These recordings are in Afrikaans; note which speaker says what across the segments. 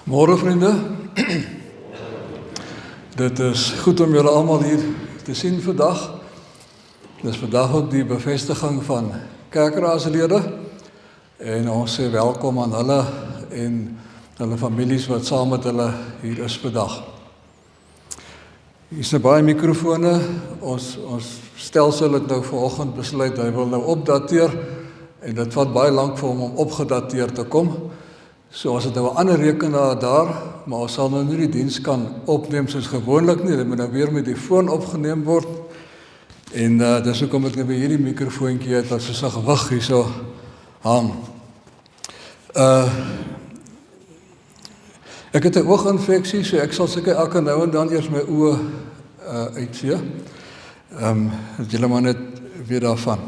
Speaker 1: Môre vriende, dit is goed om julle almal hier te sien vandag. Dit is vandag ook die bevestiging van kerkraaslede en ons sê welkom aan hulle en hulle families wat saam met hulle hier is vandag. Hier is baie mikrofone, ons stelsel het nou vanoggend besluit, hy wil nou opdateer en dit vat baie lank vir hom om opgedateer te kom. So ons het nou 'n ander rekenaar daar, maar ons sal nou nie die diens kan opneem soos gewoonlik nie, dit moet nou weer met die foon opgeneem word. En dis hoekom ek nou by hierdie mikrofoontjie het wat soos 'n gewig hierso hang. Ek het 'n ooginfeksie, so ek sal seker elke nou en dan eers my oë uitvee. Dat julle maar net weer daarvan.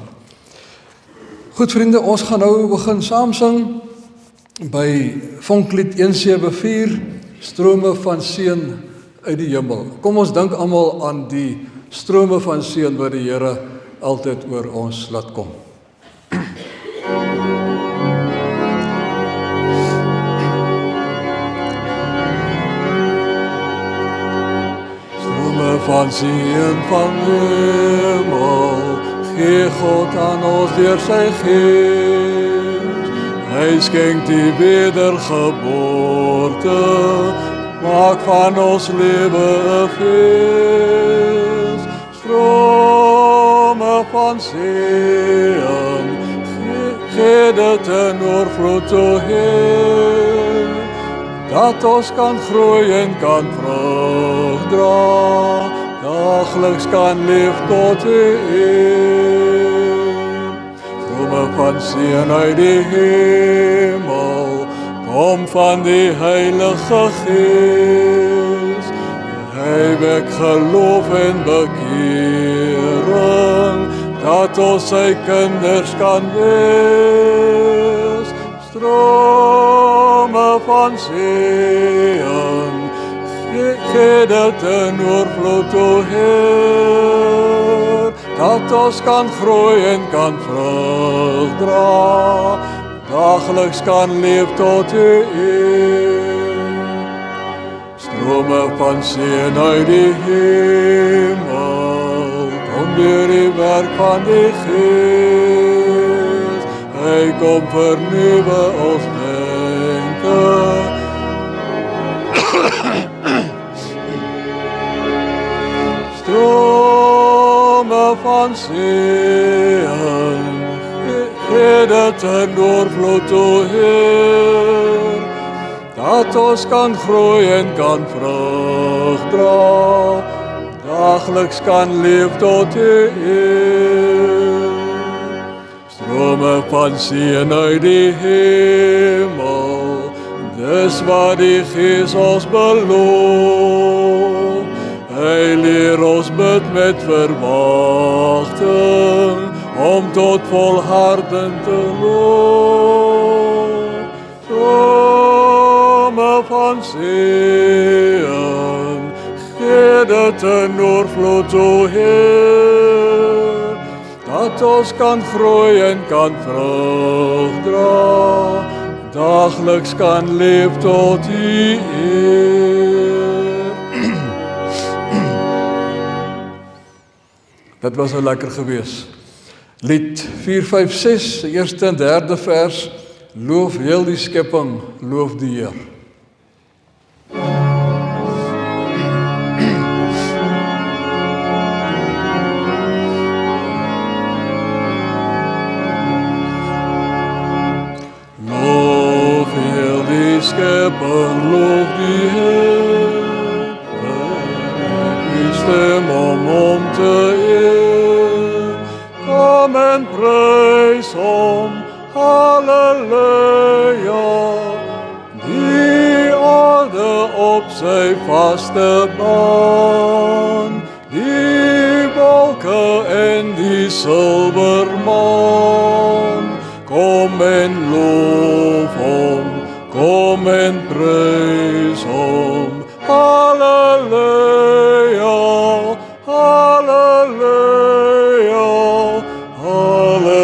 Speaker 1: Goed vriende, ons gaan nou begin saam sing by Vonklied 174, Strome van seën uit die hemel. Kom ons dink almal aan die strome van seën wat die Here altyd oor ons laat kom. Strome van seën van hemel, gee God aan ons deur sy Gees. Hy skenk die wedergeboorte, maak van ons lewe 'n fees. Strome van seën, gee dit 'n oorvloed toe Heer, dat ons kan groei en kan vrug dra, dagliks kan leef tot U eer. Strome van seën uit die hemel, kom van die Heilige Gees. Hy wek geloof en bekering, dat ons sy kinders kan wees. Strome van seën, gee dit 'n oorvloed toe Heer, dat ons kan groei en kan vrug dra, dagliks kan leef tot U eer. Strome van seën uit die hemel, kom deur die werk van die Gees. Hy kom vernuwe ons denke, strome van seën, gee dit 'n oorvloed toe Heer, dat ons kan groei en kan vrug dra, dagliks kan leef tot U eer. Strome van seën uit die hemel, dis wat die Gees ons beloof. Hy leer ons bid met verwagting, om tot volharding te loop. Strome van seën, gee dit 'n oorvloed toe Heer, dat ons kan groei en kan vrug dra, dagliks kan leef tot U eer. Dit was nou lekker gewees. Lied 456, eerste en derde vers, loof heel die skepping, loof die Heer. Loof heel die skepping, loof die Heer, die stem om te eer. Kom en prys hom, halleluja, die aarde op sy vaste baan, die wolke en die silwermaan. Kom en loof hom, kom en prys hom, halleluja, halleluja, halleluja.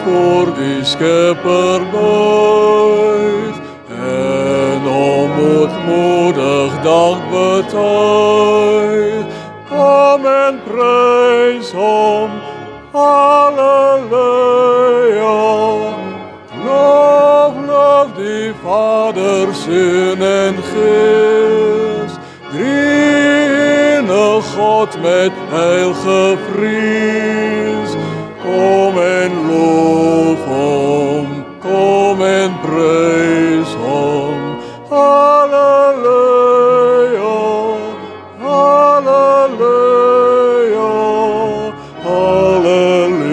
Speaker 1: voor die Skepper buig en moedmoedig dank betuig. Kom en prys hom, halleluja. Loof die Vader, Seun en Gees, drie-enig God met heilige vrees. Kom en loof hom, kom en prys hom, halleluja, halleluja, halleluja.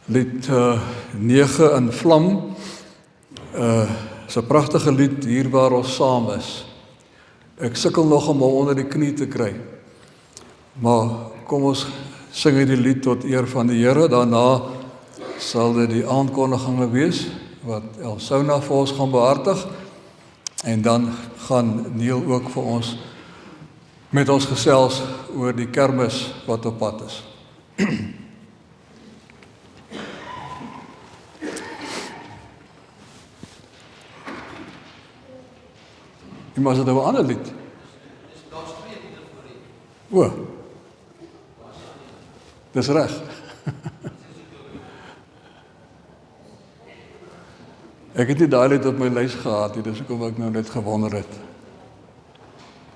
Speaker 1: Lied 9 in Vlam, is 'n pragtige lied hier waar ons saam is. Ek sukkel nog om hom onder die knie te kry. Maar kom ons sing die lied tot eer van die Here. Daarna sal dit die aankondiginge wees wat Elsauna vir ons gaan behartig. En dan gaan Neil ook vir ons met ons gesels oor die kermis wat op pad is. Maar is dit 'n ander lied? O. Dis reg. Ek het nie daai lied op my lys gehad nie, dis hoekom ek nou net gewonder het.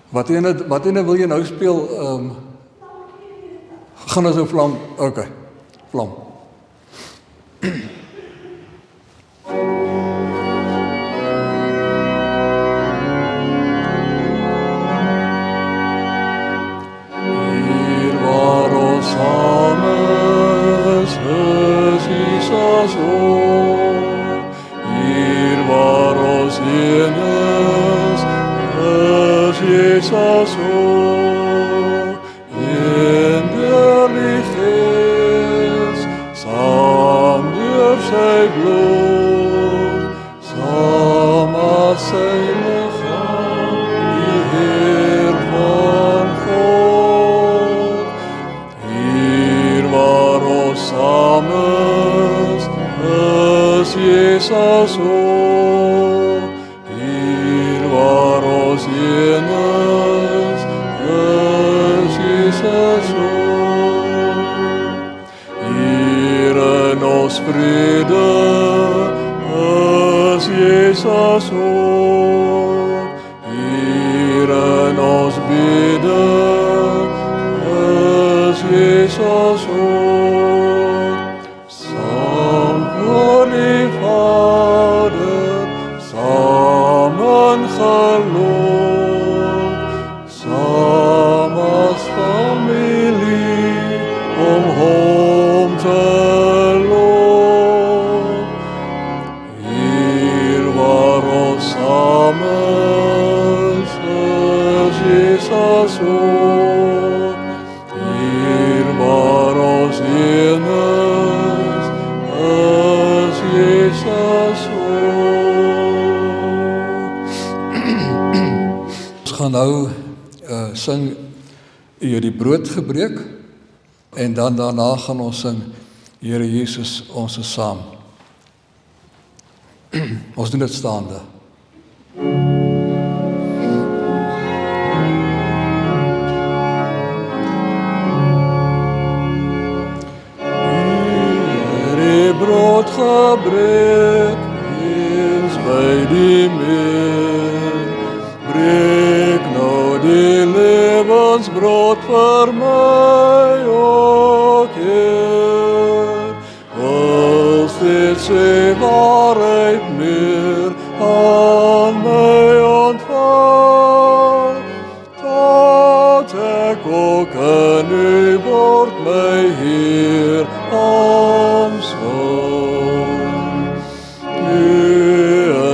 Speaker 1: Wat ene wil jy nou speel? Gaan ons nou Vlam? Okay. Vlam. Sing U die brood gebreek en dan daarna gaan ons sing Here Jesus, ons is saam. Ons doen dit staande. Die brood gebreek eens by die meer, breek nou die lewensbrood vir my ook Heer, wil steeds sy waarheid meer aan my ontvang, tot ek ook in U word my Heer aansang. U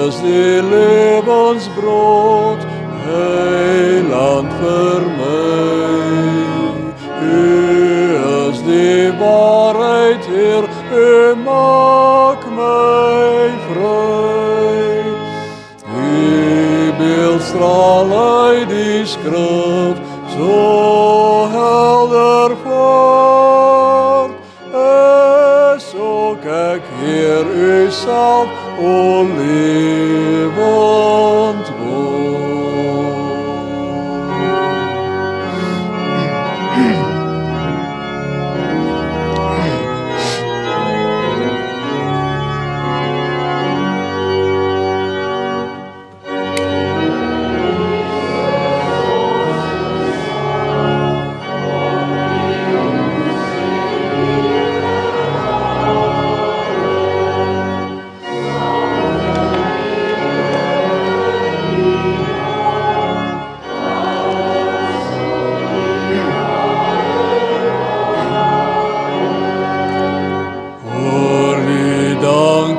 Speaker 1: is die lewensbrood, Heiland vir my. U is die waarheid, Heer, U maak my vry. U beeldstrale skrif so helder voort. So kyk Heer u self o lewend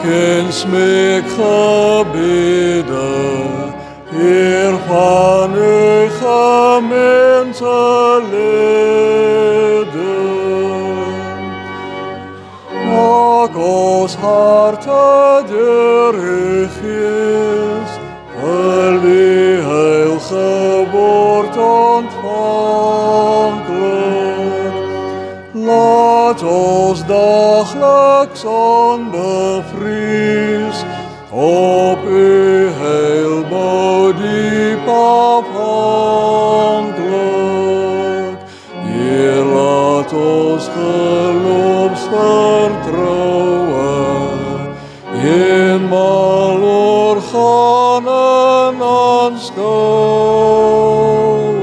Speaker 1: en smeekgebede, Heer van uw gemeenteleden. Maak ons harte deur uw geest, vir die heilige woord ontvankelijk. Laat ons dagelijks onbevreesd op uw heilbouw diep afhankelijk. Heer, laat ons geloofsvertrouwen eenmaal organen aanschouwen.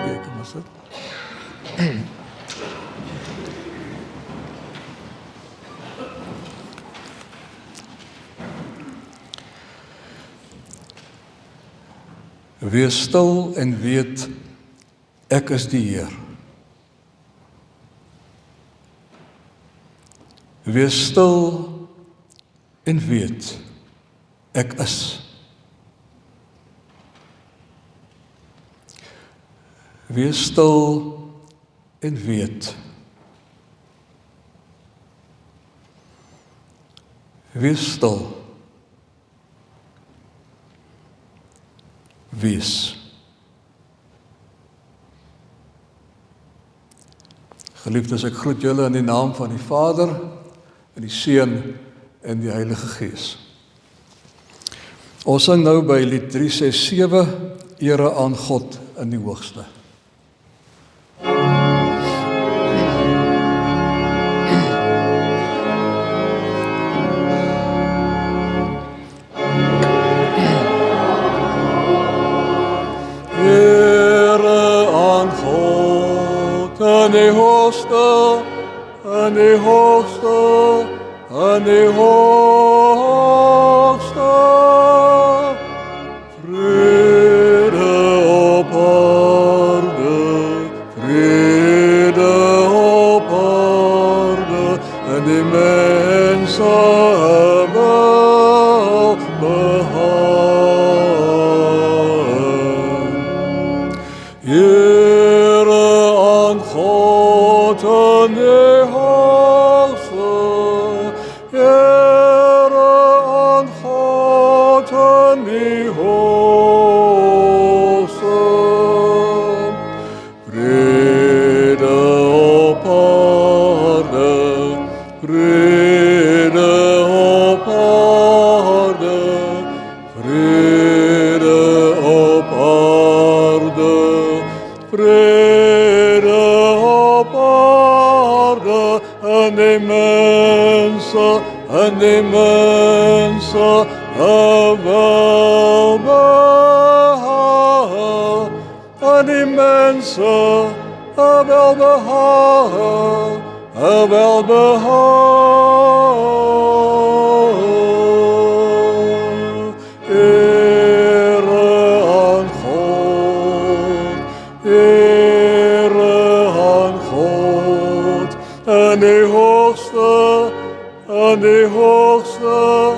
Speaker 1: Kijk, kom eens. Wees stil en weet, ek is die Heer. Wees stil en weet, ek is. Wees stil en weet. Wees stil. Wees. Geliefdes, ek groet julle in die naam van die Vader, en die Seun en die Heilige Gees. Ons sing nou by lied 367, Ere aan God in die hoogste. En die hoogste, en die hoogste, en die hoogste. Vrede op aarde, vrede op aarde, en die mense wel behagen. En die hoogste, Heere aan God en die hoogste. Vrede op aarde, vrede op aarde, vrede op aarde, vrede op aarde, en die mensen welbehagen, en die mensen welbehagen, welbehagen. Ere aan God, ere aan God, en die hoogste, en die hoogste,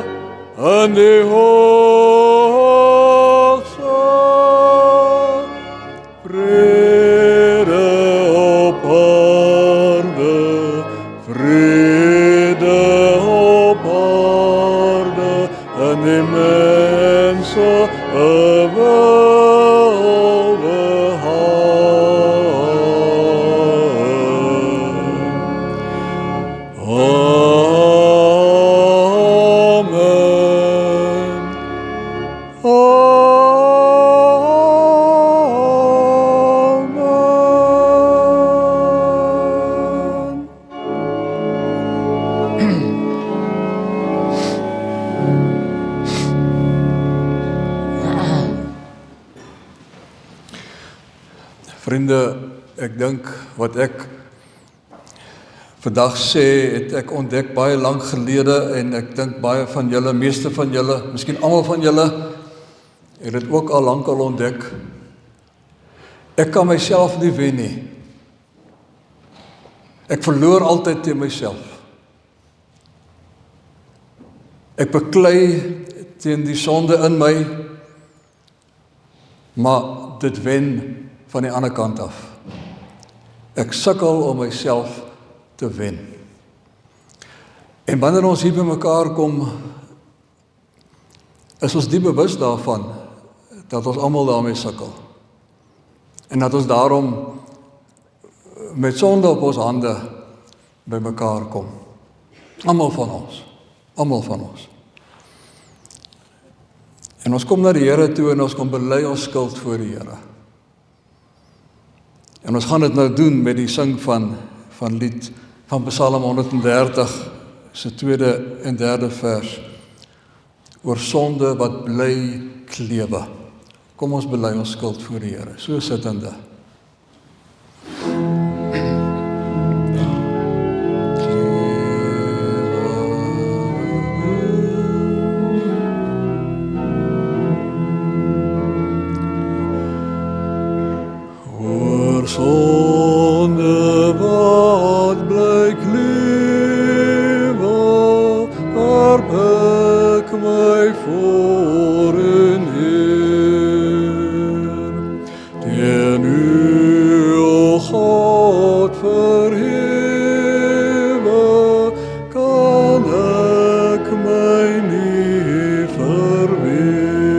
Speaker 1: en die hoogste. Vrede op aarde, vrede op aarde, en die mensen Vriende, ek dink wat ek vandag sê, het ek ontdek baie lank gelede en ek dink baie van julle, meeste van julle, miskien almal van julle, het dit ook al lank al ontdek. Ek kan myself nie wen nie. Ek verloor altyd teen myself. Ek beklei teen die sonde in my, maar dit wen van die ander kant af. Ek sukkel om myself te wen. En wanneer ons hier by mekaar kom, is ons diep bewus daarvan, dat ons almal daarmee sukkel. En dat ons daarom met sonde op ons hande by mekaar kom. Almal van ons. Almal van ons. En ons kom na die Here toe en ons kom bely ons skuld voor die Here. En ons gaan dit nou doen met die sing van lied van Psalm 130, se tweede en derde vers, oor sonde wat bly klewe. Kom ons bely ons skuld voor die Here, so sittende.
Speaker 2: Sonde wat bly klewe, werp ek my voor in Heer. Teen U, O God, verhewe, kan ek my nie verween.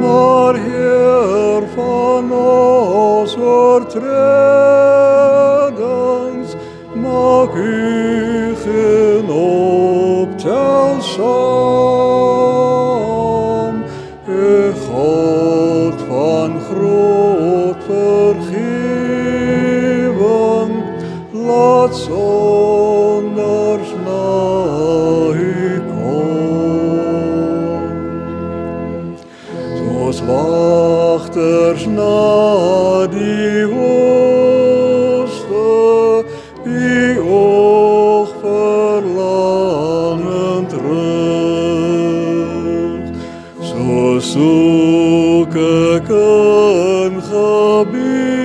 Speaker 2: Maar Heer van ons oortredings, maak U geen optel saam. U God van groot vergewing, laat sonders na U kom. Soos wagters na die ooste, die oog verlangend rug, so soek ek in gebede,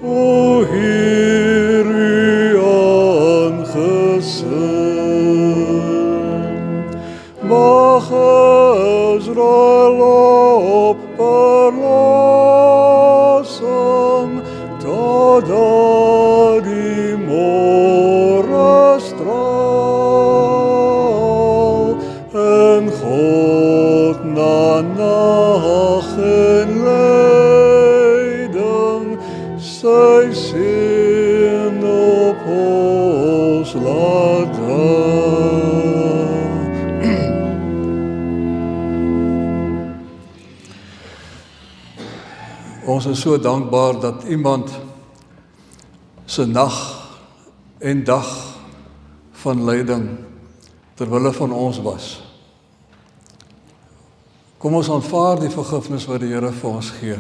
Speaker 2: O Heer, U aangesig. Mag Israel op verlossing, totdat die môre straal, en God na nag en lyding, sy seën op ons laat daal.
Speaker 1: Ons is so dankbaar dat iemand se nag en dag van lyding terwille van ons was. Kom ons aanvaar die vergifnis wat die Here vir ons gee.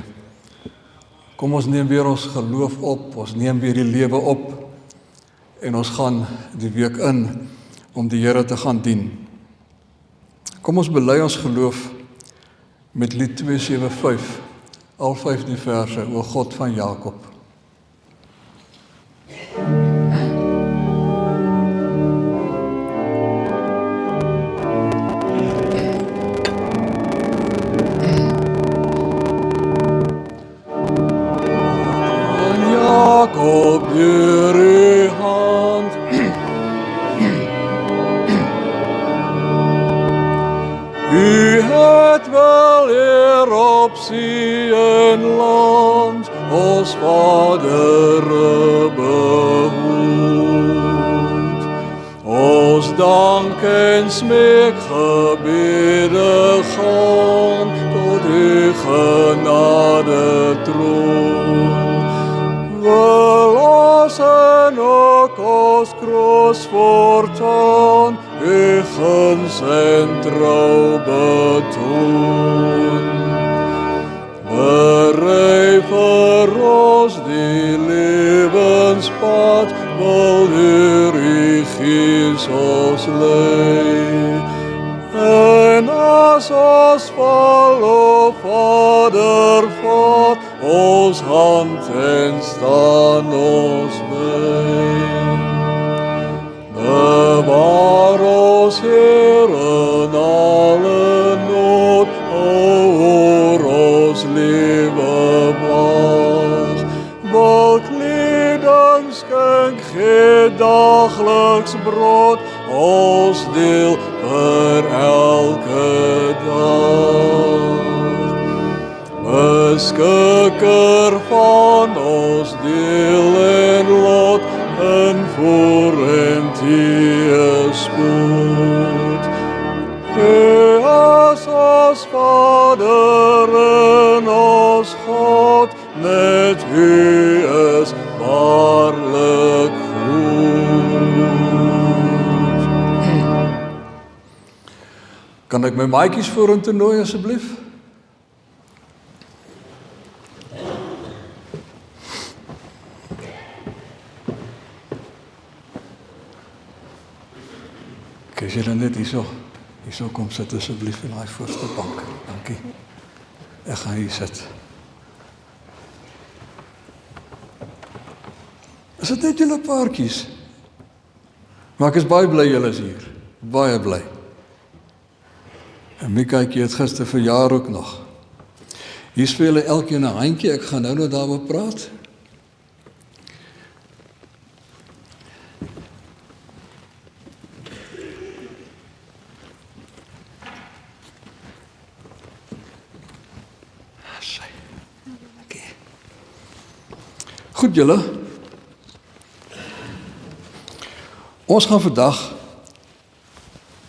Speaker 1: Kom ons neem weer ons geloof op, ons neem weer die lewe op en ons gaan die week in om die Here te gaan dien. Kom ons bely ons geloof met lied 275. Al 15 verse, o God van Jakob.
Speaker 2: Van Jakob deur U hand, U het wel eer op see en land, ons vadere behoed. Ons dank en smeek gebede gaan tot U genade troon. Wil ons en ook ons kroos voortaan U guns en trou betoon. berei vir ons die lewenspad, wil deur die Gees ons lei. En as ons val, o Vader, vat ons hand en staan ons by. Bewaar ons, Heer, in alle nood, oor ons lewe wag. Wil kleding skenk, gee dagliks brood, ons deel vir elke dag. Beskikker van ons deel en lot, in voor en teëspoed. U as ons Vader en ons God, met U is waarlik goed.
Speaker 1: Kan ek my maatjies vorentoe nooi asseblief? As julle net hierso kom sit asseblief in daai voorste bank. Dankie. Ek gaan hier sit. Is dit net julle paartjies? Maar ek is baie bly julle is hier. Baie bly. En Mikaatjie het gister verjaar ook nog. Hier speel hulle elkeen 'n handjie. Ek gaan nou daaroor praat. Goed julle, ons gaan vandag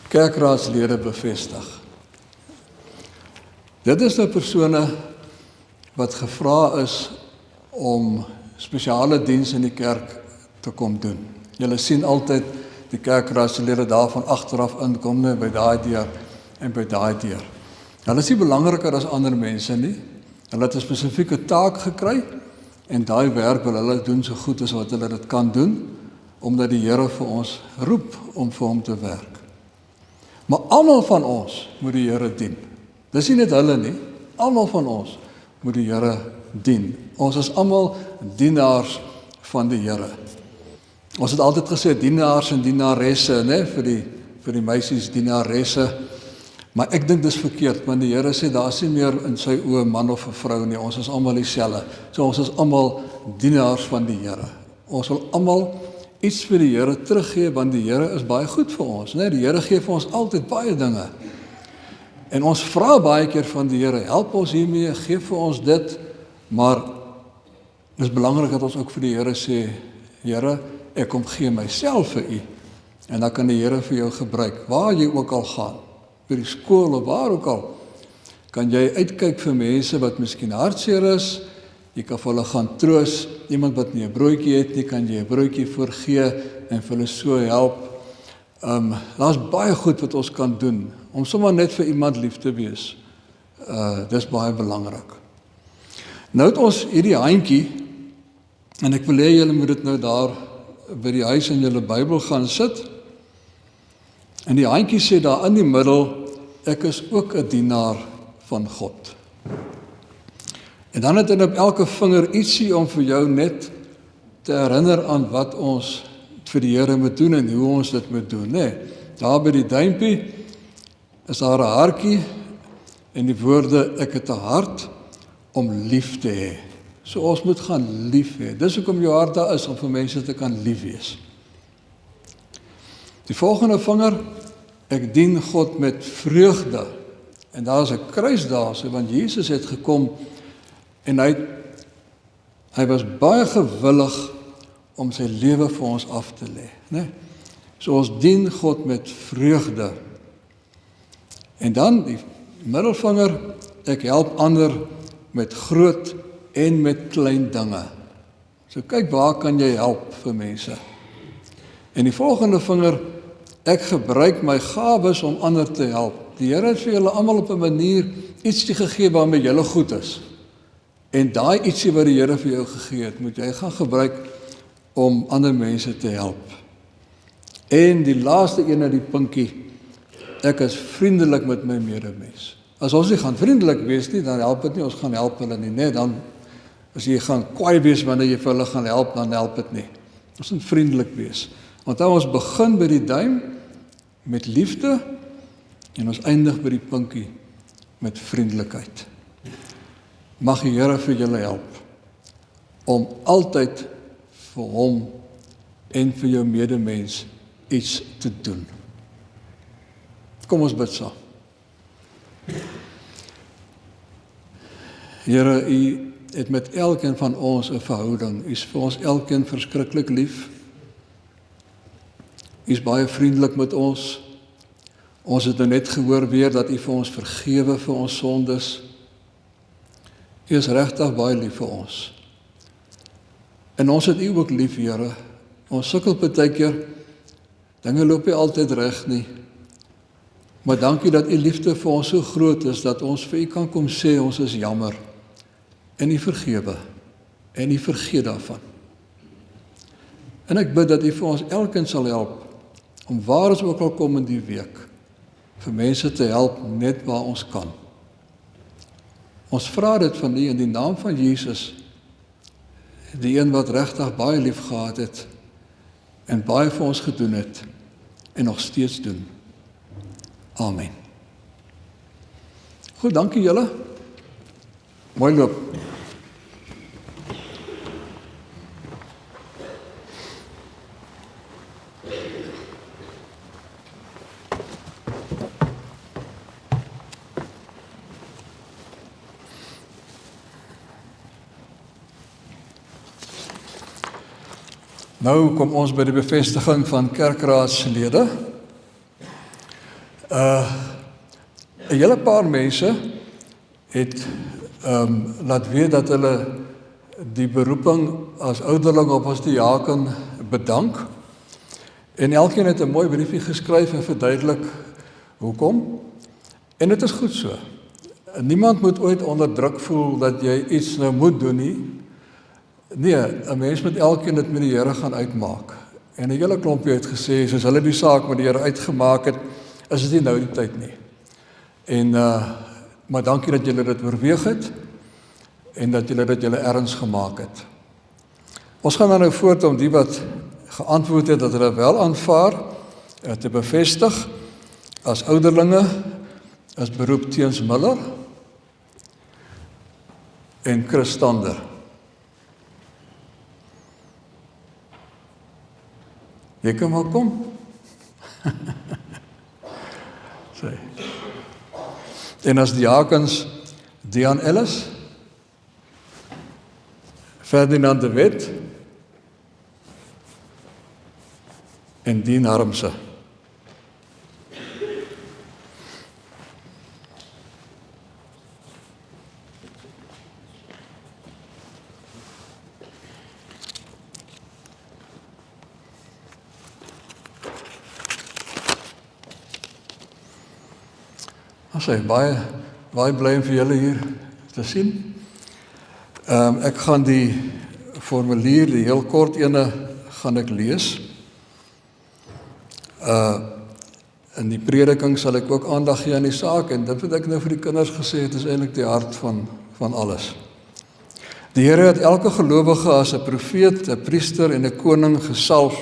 Speaker 1: kerkraadslede bevestig. Dit is nou persone wat gevra is om spesiale diens in die kerk te kom doen. Julle sien altyd die kerkraadslede daar van agteraf inkom, by daai deur en by daai deur. Hulle is nie belangriker as ander mense nie. Hulle het 'n spesifieke taak gekry, en daai werk wil hulle doen so goed as wat hulle dit kan doen, omdat die Here vir ons roep om vir hom te werk. Maar almal van ons moet die Here dien. Dis nie net hulle nie, almal van ons moet die Here dien. Ons is almal dienaars van die Here. Ons het altyd gesê dienaars en dienaresse, né, vir die meisies dienaresse. Maar ek dink dis verkeerd, want die Here sê daar is nie meer in sy oë man of 'n vrou nie, ons is almal dieselfde. So ons is almal dienaars van die Here. Ons wil almal iets vir die Here teruggee, want die Here is baie goed vir ons, né? Die Here gee vir ons altyd baie dinge. En ons vra baie keer van die Here, help ons hiermee, gee vir ons dit, maar dis belangrik dat ons ook vir die Here sê, Here, ek kom gee myself vir U, en dan kan die Here vir jou gebruik, waar jy ook al gaan. By die skool of waar ook al, kan jy uitkyk vir mense wat miskien hartseer is, jy kan vir hulle gaan troos, iemand wat nie 'n broodjie het nie, kan jy 'n broodjie voorgee en vir hulle so help. Daar's baie goed wat ons kan doen, om sommer net vir iemand lief te wees. Dis baie belangrik. Nou het ons hierdie handjie, en ek wil hê julle moet dit nou daar by die huis in julle Bybel gaan sit, en die handjie sê daar in die middel, ek is ook 'n dienaar van God. En dan het hy op elke vinger ietsie om vir jou net te herinner aan wat ons vir die Here moet doen en hoe ons dit moet doen, né? Daar by die duimpie is daar 'n hartjie en die woorde, ek het 'n hart om lief te hê. So ons moet gaan lief hê. Dis hoekom jou hart daar is, om vir mense te kan lief wees. Die volgende vinger, ek dien God met vreugde. En daar is 'n kruis daar, so, want Jesus het gekom en hy was baie gewillig om sy lewe vir ons af te lê, né? So ons dien God met vreugde. En dan die middelvinger, ek help ander met groot en met klein dinge. So kyk, waar kan jy help vir mense? En die volgende vinger, ek gebruik my gawes om ander te help. Die Here het vir julle almal op 'n manier iets gegee waarmee julle goed is. En daai ietsie wat die Here vir jou gegee het, moet jy gaan gebruik om ander mense te help. En die laaste een uit die pinkie, ek is vriendelik met my medemens. As ons nie gaan vriendelik wees nie, dan help dit nie, ons gaan help hulle nie, nee, dan as jy gaan kwaai wees wanneer jy vir hulle gaan help, dan help dit nie. Ons moet vriendelik wees. Want ons begin by die duim met liefde en ons eindig by die pinkie met vriendelikheid. Mag die Here vir julle help om altyd vir hom en vir jou medemens iets te doen. Kom ons bid saam. Here, U het met elkeen van ons 'n verhouding. U is vir ons elkeen verskriklik lief. U is baie vriendelik met ons. Ons het nou net gehoor weer dat U vir ons vergewe vir ons sondes. U is regtig baie lief vir ons. En ons het U ook lief, Here. Ons sukkel partykeer, dinge loop nie altyd reg nie. Maar dankie dat U liefde vir ons so groot is, dat ons vir U kan kom sê, ons is jammer. En U vergewe. En U vergeet daarvan. En ek bid dat U vir ons elkeen sal help, om waar ons ook al kom in die week, vir mense te help net waar ons kan. Ons vra dit van U in die naam van Jesus, die een wat regtig baie lief gehad het, en baie vir ons gedoen het, en nog steeds doen. Amen. Goed, dankie julle. Mooi loop. Nou kom ons by die bevestiging van kerkraadslede. 'n hele paar mense het laat weet dat hulle die beroeping as ouderling op ons diaken bedank. En elkeen het 'n mooi briefie geskryf en verduidelik hoekom. En dit is goed so. Niemand moet ooit onder druk voel dat jy iets nou moet doen nie. Nee, 'n mens moet elkeen dit met die Here gaan uitmaak. En 'n hele klompie het gesê, soos hulle die saak met die Here uitgemaak het, is dit nie nou die tyd nie. En maar dankie dat julle dit oorweeg het en dat julle dit julle erns gemaak het. Ons gaan dan nou voort om die wat geantwoord het dat hulle wel aanvaar te bevestig as ouderlinge, as beroep Teens Miller en Chris Stander. Jy kan maar kom. Sê. En as diakens Dian Ellis, Ferdinand de Wet en Dien Harmse. Ons is baie bly om vir julle hier te sien. Ek gaan die formulier, die heel kort ene, gaan ek lees. In die prediking sal ek ook aandag gee aan die saak, en dit wat ek nou vir die kinders gesê het, is eintlik die hart van alles. Die Here het elke gelowige as 'n profeet, 'n priester en 'n koning gesalf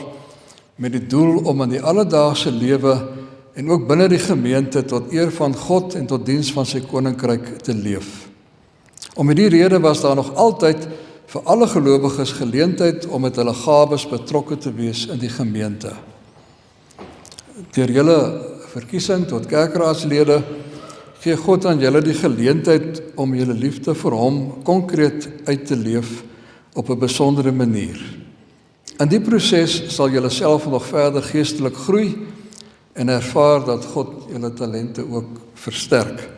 Speaker 1: met die doel om in die alledaagse lewe en ook binne die gemeente tot eer van God en tot diens van sy koninkryk te leef. Om die rede was daar nog altyd vir alle gelowiges geleentheid om met hulle gawes betrokke te wees in die gemeente. Deur julle verkiesing tot kerkraadslede gee God aan julle die geleentheid om julle liefde vir hom konkreet uit te leef op 'n besondere manier. In die proses sal julle self nog verder geestelik groei en ervaar dat God julle talente ook versterk.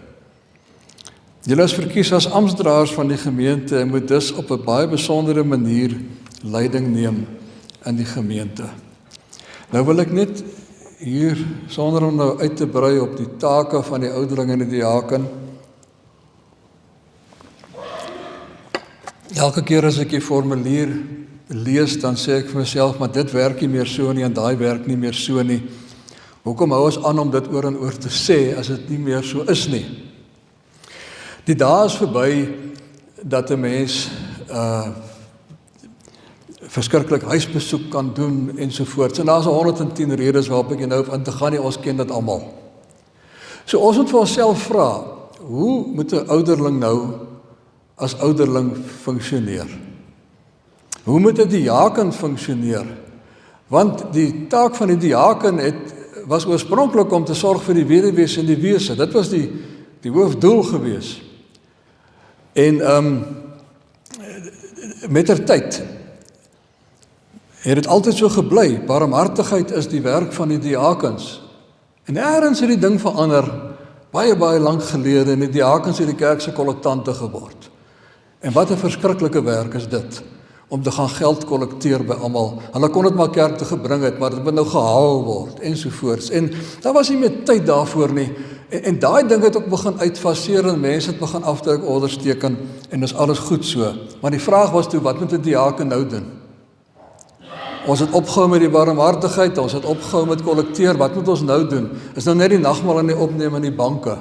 Speaker 1: Julle is verkies as amptdraers van die gemeente en moet dus op 'n baie besondere manier leiding neem in die gemeente. Nou wil ek net hier, sonder om nou uit te brei op die take van die ouderling en die diaken, Elke keer as ek die formulier lees, dan sê ek vir myself, maar dit werk nie meer so nie en daai werk nie meer so nie. Hoekom hou ons aan om dit oor en oor te sê as dit nie meer so is nie? Die dae is verby dat 'n mens verskriklik huisbesoek kan doen ensovoorts. En daar's 110 redes waarop ek nou op in te gaan nie, ons ken dit almal. So ons moet vir onsself vra, hoe moet 'n ouderling nou as ouderling funksioneer? Hoe moet 'n diaken funksioneer? Want die taak van die diaken was oorspronklik om te sorg vir die weduwees en die wese. Dit was die hoofdoel gewees. En mettertyd het dit altyd so gebly. Barmhartigheid is die werk van die diakens. En eers het die ding verander, baie lank gelede, en die diakens het die kerk se kollektante geword. En wat 'n verskriklike werk is dit, om te gaan geld kollekteer by almal. Hulle kon dit maar kerk toe gebring het, maar dit moet nou gehaal word, ensovoorts. En daar was nie meer tyd daarvoor nie. En daai ding het ook begin uitfaseer en mense het begin afdrukorders teken en dis alles goed so. Maar die vraag was toe, wat moet 'n diaken nou doen? Ons het opgehou met die barmhartigheid, ons het opgehou met kollekteer, wat moet ons nou doen? Is nou net die nagmaal en die opneem in die banke.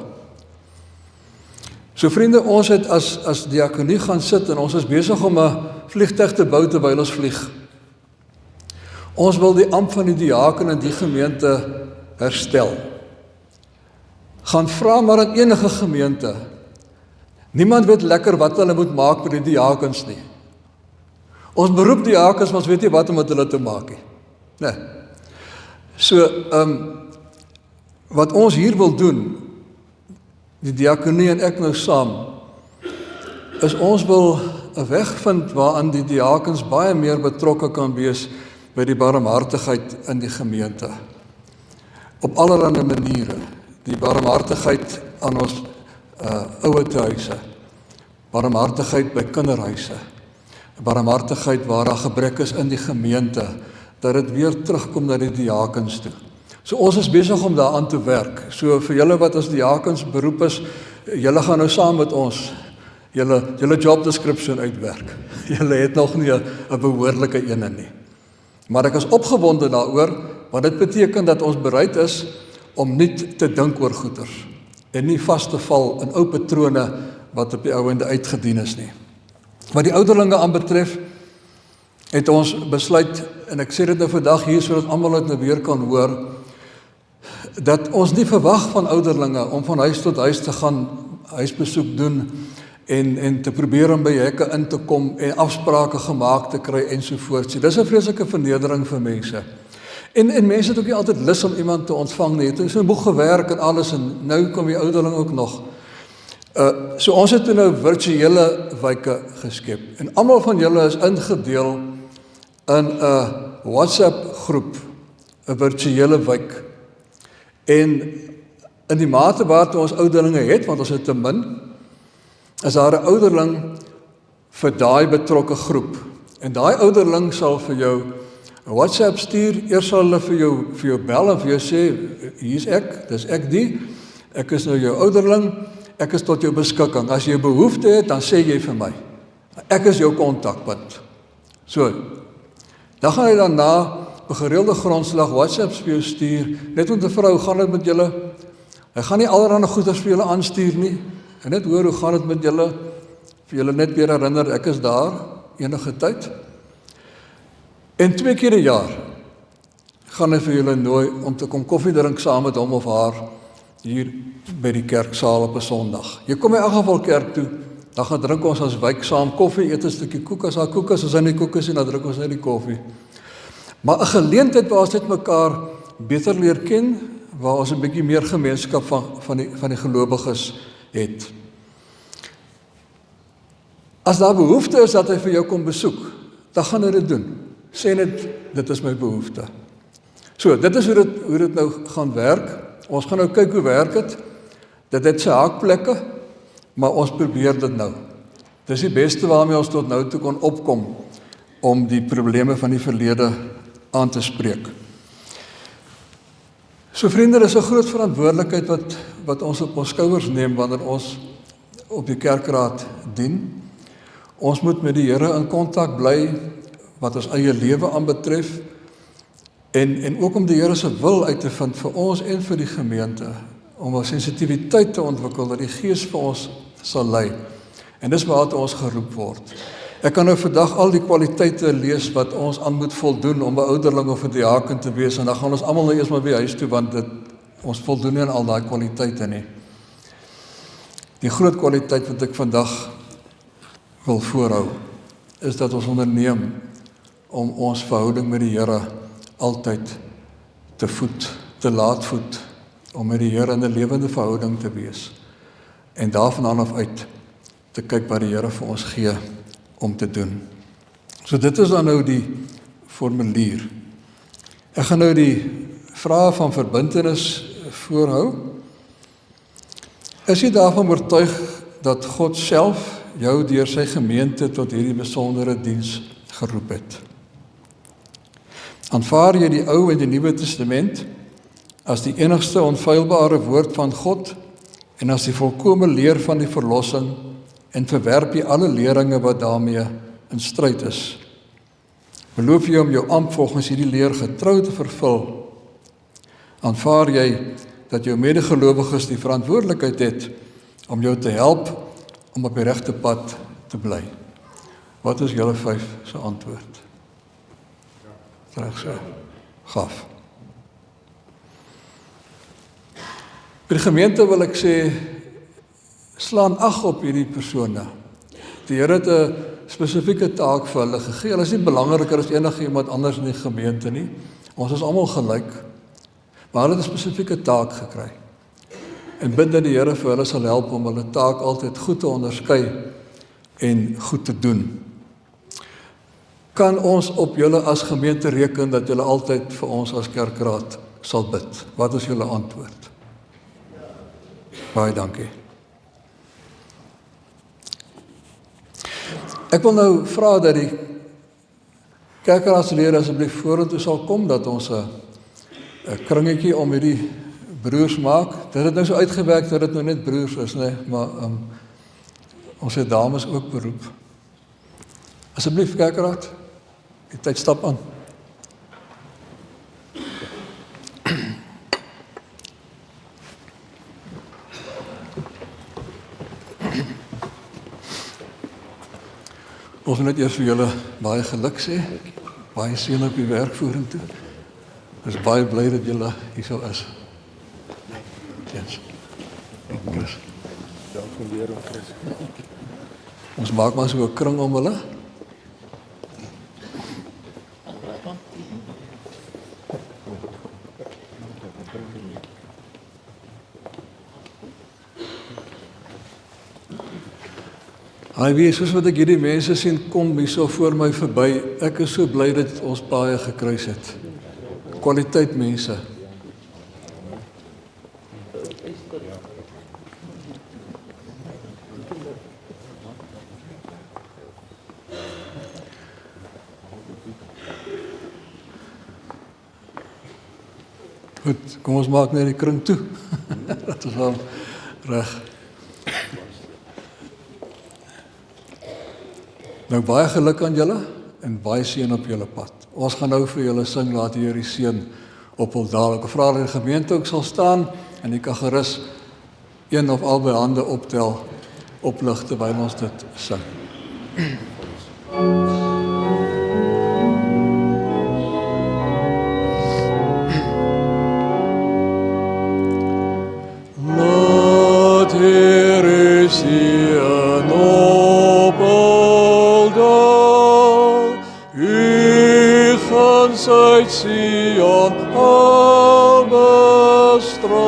Speaker 1: So vriende, ons het as diakonie gaan sit en ons is besig om 'n vliegtuig te bou terwyl ons vlieg. Ons wil die ampt van die diaken in die gemeente herstel. Gaan vra maar in enige gemeente. Niemand weet lekker wat hulle moet maak met die diakens nie. Ons beroep diakens, maar ons weet nie wat om met hulle te maak nie. Nee. So, wat ons hier wil doen, die diakonie en ek nou saam, is ons wil 'n weg vind waaraan die diakens baie meer betrokke kan wees by die barmhartigheid in die gemeente. Op allerlei maniere. Die barmhartigheid aan ons ouertehuise, barmhartigheid by kinderhuise, barmhartigheid waar daar gebrek is in die gemeente, dat dit weer terugkom na die diakens toe. So ons is besig om daaraan te werk. So vir julle wat as diakens beroep is, julle gaan nou saam met ons julle job description uitwerk. Julle het nog nie 'n behoorlike ene nie. Maar ek is opgewonde daaroor, want dit beteken dat ons bereid is om nie te dink oor goeders en nie vas te val in ou patrone wat op die ou ende uitgedien is nie. Wat die ouderlinge aanbetref, het ons besluit, en ek sê dit nou vandag hier sodat almal dit nou weer kan hoor, dat ons nie verwag van ouderlinge om van huis tot huis te gaan, huisbesoek doen en te probeer om by hekke in te kom en afsprake gemaak te kry ensovoorts. Dis 'n vreeslike vernedering vir mense. En mense het ook nie altyd lus om iemand te ontvang nie. Het is 'n boek gewerk en alles en nou kom die ouderling ook nog. So ons het nou virtuele wyke geskep. En almal van julle is ingedeel in 'n WhatsApp groep, 'n virtuele wyk. En in die mate waartoe ons ouderlinge het, want ons het te min, is daar 'n ouderling vir daai betrokke groep. En daai ouderling sal vir jou 'n WhatsApp stuur, eers sal hulle vir jou bel en vir jou sê, hier's ek, dis ek is nou jou ouderling, ek is tot jou beskikking. As jy behoefte het, dan sê jy vir my. Ek is jou kontakpunt. So, dan gaan hy daarna op 'n gereelde grondslag WhatsApps vir jou stuur, net om te vra, hoe gaan dit met julle? Hy gaan nie allerlei goeders vir julle aanstuur nie, en net hoor, hoe gaan dit met julle? Vir julle net weer herinner, ek is daar, enige tyd. En 2 keer 'n jaar gaan hy vir julle nooi om te kom koffie drink saam met hom of haar hier by die kerksaal op 'n Sondag. Jy kom in elk geval kerk toe, dan gaan drink ons as wyk saam koffie, eet 'n stukkie koek as daar koek is, as hy nie koek is, dan drink ons net die koffie. Maar 'n geleentheid waar ons net mekaar beter leer ken, waar ons 'n bietjie meer gemeenskap van die gelowiges het. As daar behoefte is dat hy vir jou kom besoek, dan gaan hy dit doen. Sê net, dit is my behoefte. So, dit is hoe dit nou gaan werk. Ons gaan nou kyk hoe werk dit. Dit het sy haakplekke, maar ons probeer dit nou. Dis die beste waarmee ons tot nou toe kon opkom om die probleme van die verlede aan te spreek. So vriende, dis 'n groot verantwoordelikheid wat ons op ons skouers neem wanneer ons op die kerkraad dien. Ons moet met die Here in kontak bly wat ons eie lewe aanbetref en ook om die Here se wil uit te vind vir ons en vir die gemeente, om 'n sensitiwiteit te ontwikkel dat die Gees vir ons sal lei. En dis waartoe ons geroep word. Ek kan nou vandag al die kwaliteite lees wat ons aan moet voldoen om 'n ouderling of 'n diaken te wees, en dan gaan ons almal nou eers maar weer huis toe, want ons voldoen nie aan al daai kwaliteite nie. Die groot kwaliteit wat ek vandag wil voorhou, is dat ons onderneem om ons verhouding met die Here altyd te laat voed, om met die Here in 'n lewende verhouding te wees, en daarvan af uit te kyk wat die Here vir ons gee om te doen. So dit is dan nou die formulier. Ek gaan nou die vrae van verbintenis voorhou. Is jy daarvan oortuig dat God self jou deur sy gemeente tot hierdie besondere diens geroep het? Aanvaar jy die Ou en die Nuwe Testament as die enigste onfeilbare woord van God en as die volkome leer van die verlossing, en verwerp jy alle leringe wat daarmee in stryd is? Beloof jy om jou ampt volgens hierdie leer getrou te vervul? Aanvaar jy dat jou medegelowiges die verantwoordelikheid het om jou te help om op die regte pad te bly? Wat is julle 5 se antwoord? Reg so. Gaaf. By die gemeente wil ek sê, slaan ag op hierdie persone. Die Here het 'n spesifieke taak vir hulle gegee. Hulle is nie belangriker as enige iemand anders in die gemeente nie. Ons is almal gelyk, maar hulle het 'n spesifieke taak gekry. En bid dat die Here vir hulle sal help om hulle taak altyd goed te onderskei en goed te doen. Kan ons op julle as gemeente reken dat julle altyd vir ons as kerkraad sal bid? Wat is julle antwoord? Baie dankie. Ek wil nou vra dat die kerkraadslede asseblief vorentoe sal kom, dat ons 'n kringetjie om hierdie broers maak. Dit het nou so uitgewerk dat dit nou net broers is, nee, maar ons het dames ook beroep. Asseblief kerkraad, die tyd stap aan. Ons moet net eers vir julle baie geluk sê, baie seën op die werk vorentoe. Ek is baie bly dat julle hier sou is. Jens. Chris. Ons maak maar so 'n kring om hulle. Hy weet, soos wat ek hierdie mense sien kom hier so voor my verby, ek is so bly dat ons baie gekruis het. Kwaliteit mense. Goed, kom ons maak net die kring toe. Dat is wel reg. Nou baie geluk aan julle en baie seën op julle pad. Ons gaan nou vir julle sing, laat die Here die seën op hul daal. Ek vra dat die gemeente ook sal staan en jy kan gerus een of albei hande optel, oplig terwyl ons dit sing. Laat Here seën op hul daal, u gaan Suid-Sion al bestraal,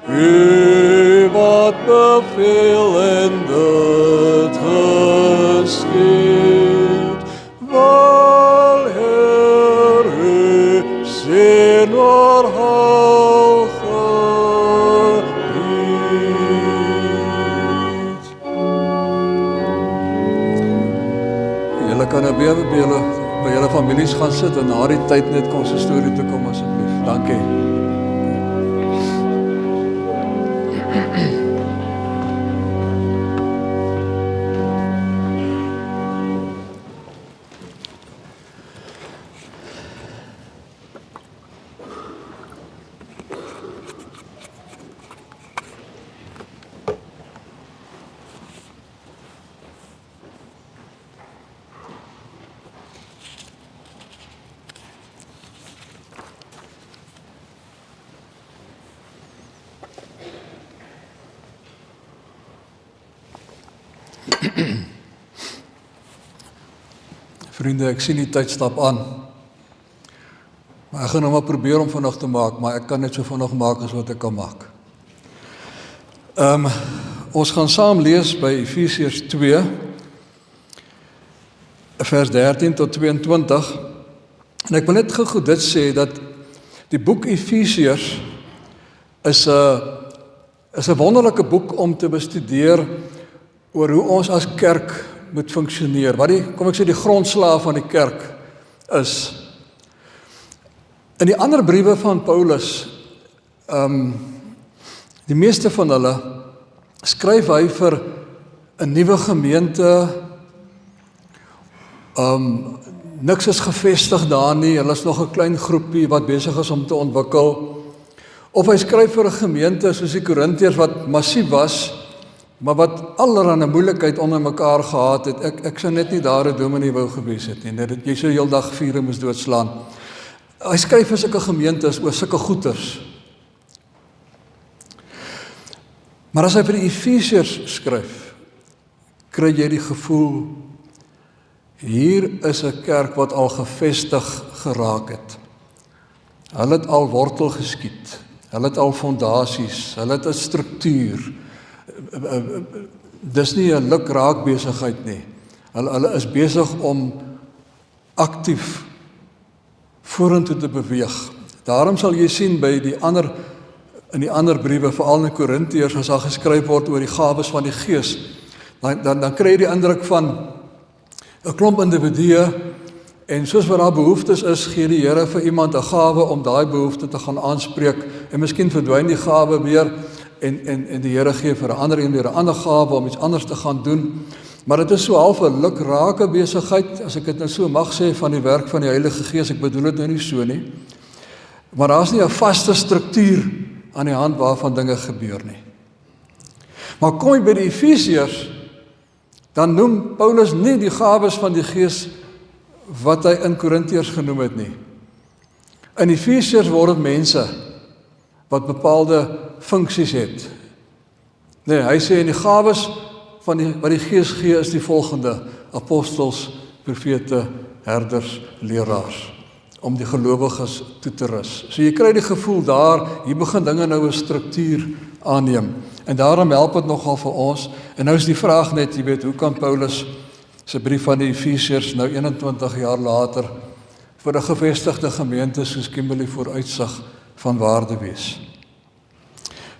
Speaker 1: u wat beveel en dit geskied, wil Heer u seën oor al gebied. Julle kan nou weer by julle families gaan sit en na die tyd net kom se storie toe kom asseblief. Dankie. Vriende, ek sien die tyd stap aan. Maar ek gaan nou maar probeer om vinnig te maak, maar ek kan net so vinnig maak as wat ek kan maak. Ons gaan saam lees by Efesiërs 2, vers 13 tot 22. En ek wil net gou dit sê, dat die boek Efesiërs is 'n wonderlike boek om te bestudeer oor hoe ons as kerk moet funksioneer, wat die grondslae van die kerk is. In die ander briewe van Paulus, die meeste van hulle, skryf hy vir 'n nuwe gemeente, niks is gevestig daar nie, hulle is nog 'n klein groepie wat besig is om te ontwikkel, of hy skryf vir 'n gemeente soos die Korintiërs wat massief was, maar wat allerhande moeilikheid onder mekaar gehad het. Ek sou net nie daar 'n dominee wou gewees het nie, dat jy so heeldag vure moes doodslaan. Hy skryf vir sulke gemeentes oor sulke goeters. Maar as hy vir die Efesiërs skryf, kry jy die gevoel, hier is 'n kerk wat al gevestig geraak het. Hulle het al wortel geskiet, hulle het al fondasies, hulle het 'n struktuur. Dis nie 'n lukraak besigheid nie. Hulle is besig om aktief vorentoe te beweeg. Daarom sal jy sien in die ander briewe, veral in Korintiërs, as daar geskryf word oor die gawes van die Gees, dan kry jy die indruk van 'n klomp individue, en soos wat daar behoeftes is, gee die Here vir iemand 'n gawe om daai behoefte te gaan aanspreek, en miskien verdwyn die gawe weer, en die Here gee vir 'n ander een weer 'n ander gawe om iets anders te gaan doen. Maar dit is so half 'n lukrake besigheid, as ek dit nou so mag sê, van die werk van die Heilige Gees. Ek bedoel dit nou nie so nie. Maar daar's nie 'n vaste struktuur aan die hand waarvan dinge gebeur nie. Maar kom jy by die Efesiërs, dan noem Paulus nie die gawes van die Gees wat hy in Korintiërs genoem het nie. In Efesiërs word dit mense wat bepaalde funksies het. Nee, hy sê in die gawes wat die Gees gee is die volgende: apostels, profete, herders, leraars, om die gelowiges toe te rus. So jy kry die gevoel daar, hier begin dinge nou 'n struktuur aanneem. En daarom help dit nogal vir ons. En nou is die vraag net, jy weet, hoe kan Paulus se brief van die Efesiërs nou 21 jaar later vir 'n gevestigde gemeente soos Kimberley vooruitsig van waarde wees?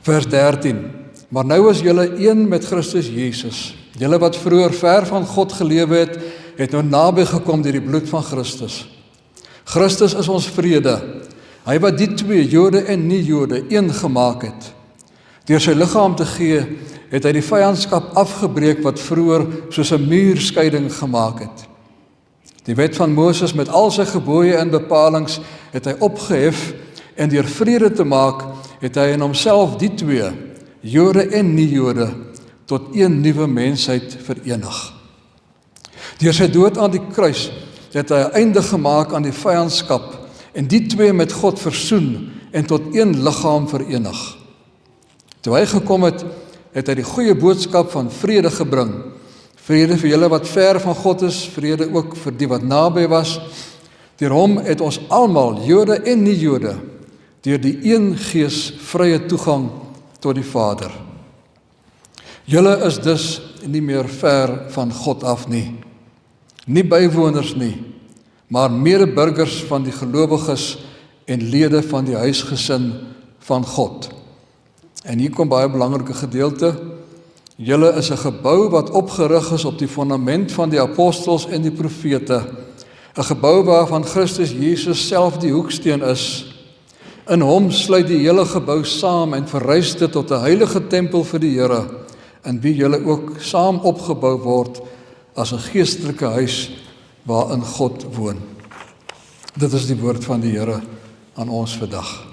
Speaker 1: Vers 13. Maar nou is julle een met Christus Jesus. Julle wat vroeër ver van God gelewe het nou naby gekom deur die bloed van Christus. Christus is ons vrede. Hy wat die twee, Jode en nie-Jode, een gemaak het. Deur sy liggaam te gee, het hy die vyandskap afgebreek wat vroeër soos 'n muurskeiding gemaak het. Die wet van Moses met al sy gebooie en bepalings het hy opgehef, en deur vrede te maak, het hy in homself die twee, Jode en nie-Jode, tot een nuwe mensheid verenig. Deur sy dood aan die kruis het hy 'n einde gemaak aan die vyandskap en die twee met God versoen en tot een liggaam verenig. Toe hy gekom het, het hy die goeie boodskap van vrede gebring. Vrede vir julle wat ver van God is, vrede ook vir die wat naby was. Deur hom het ons almal, Jode en nie-Jode, deur die een Gees vrye toegang tot die Vader. Julle is dus nie meer ver van God af nie. Nie bywoners nie, maar medeburgers van die gelowiges en lede van die huisgesin van God. En hier kom baie belangrike gedeelte. Julle is 'n gebou wat opgerig is op die fondament van die apostels en die profete. 'n Gebou waarvan Christus Jesus self die hoeksteen is. In hom sluit die hele gebou saam en verrys dit tot 'n heilige tempel vir die Here, in wie julle ook saam opgebou word as 'n geestelike huis waarin God woon. Dit is die woord van die Here aan ons vandag.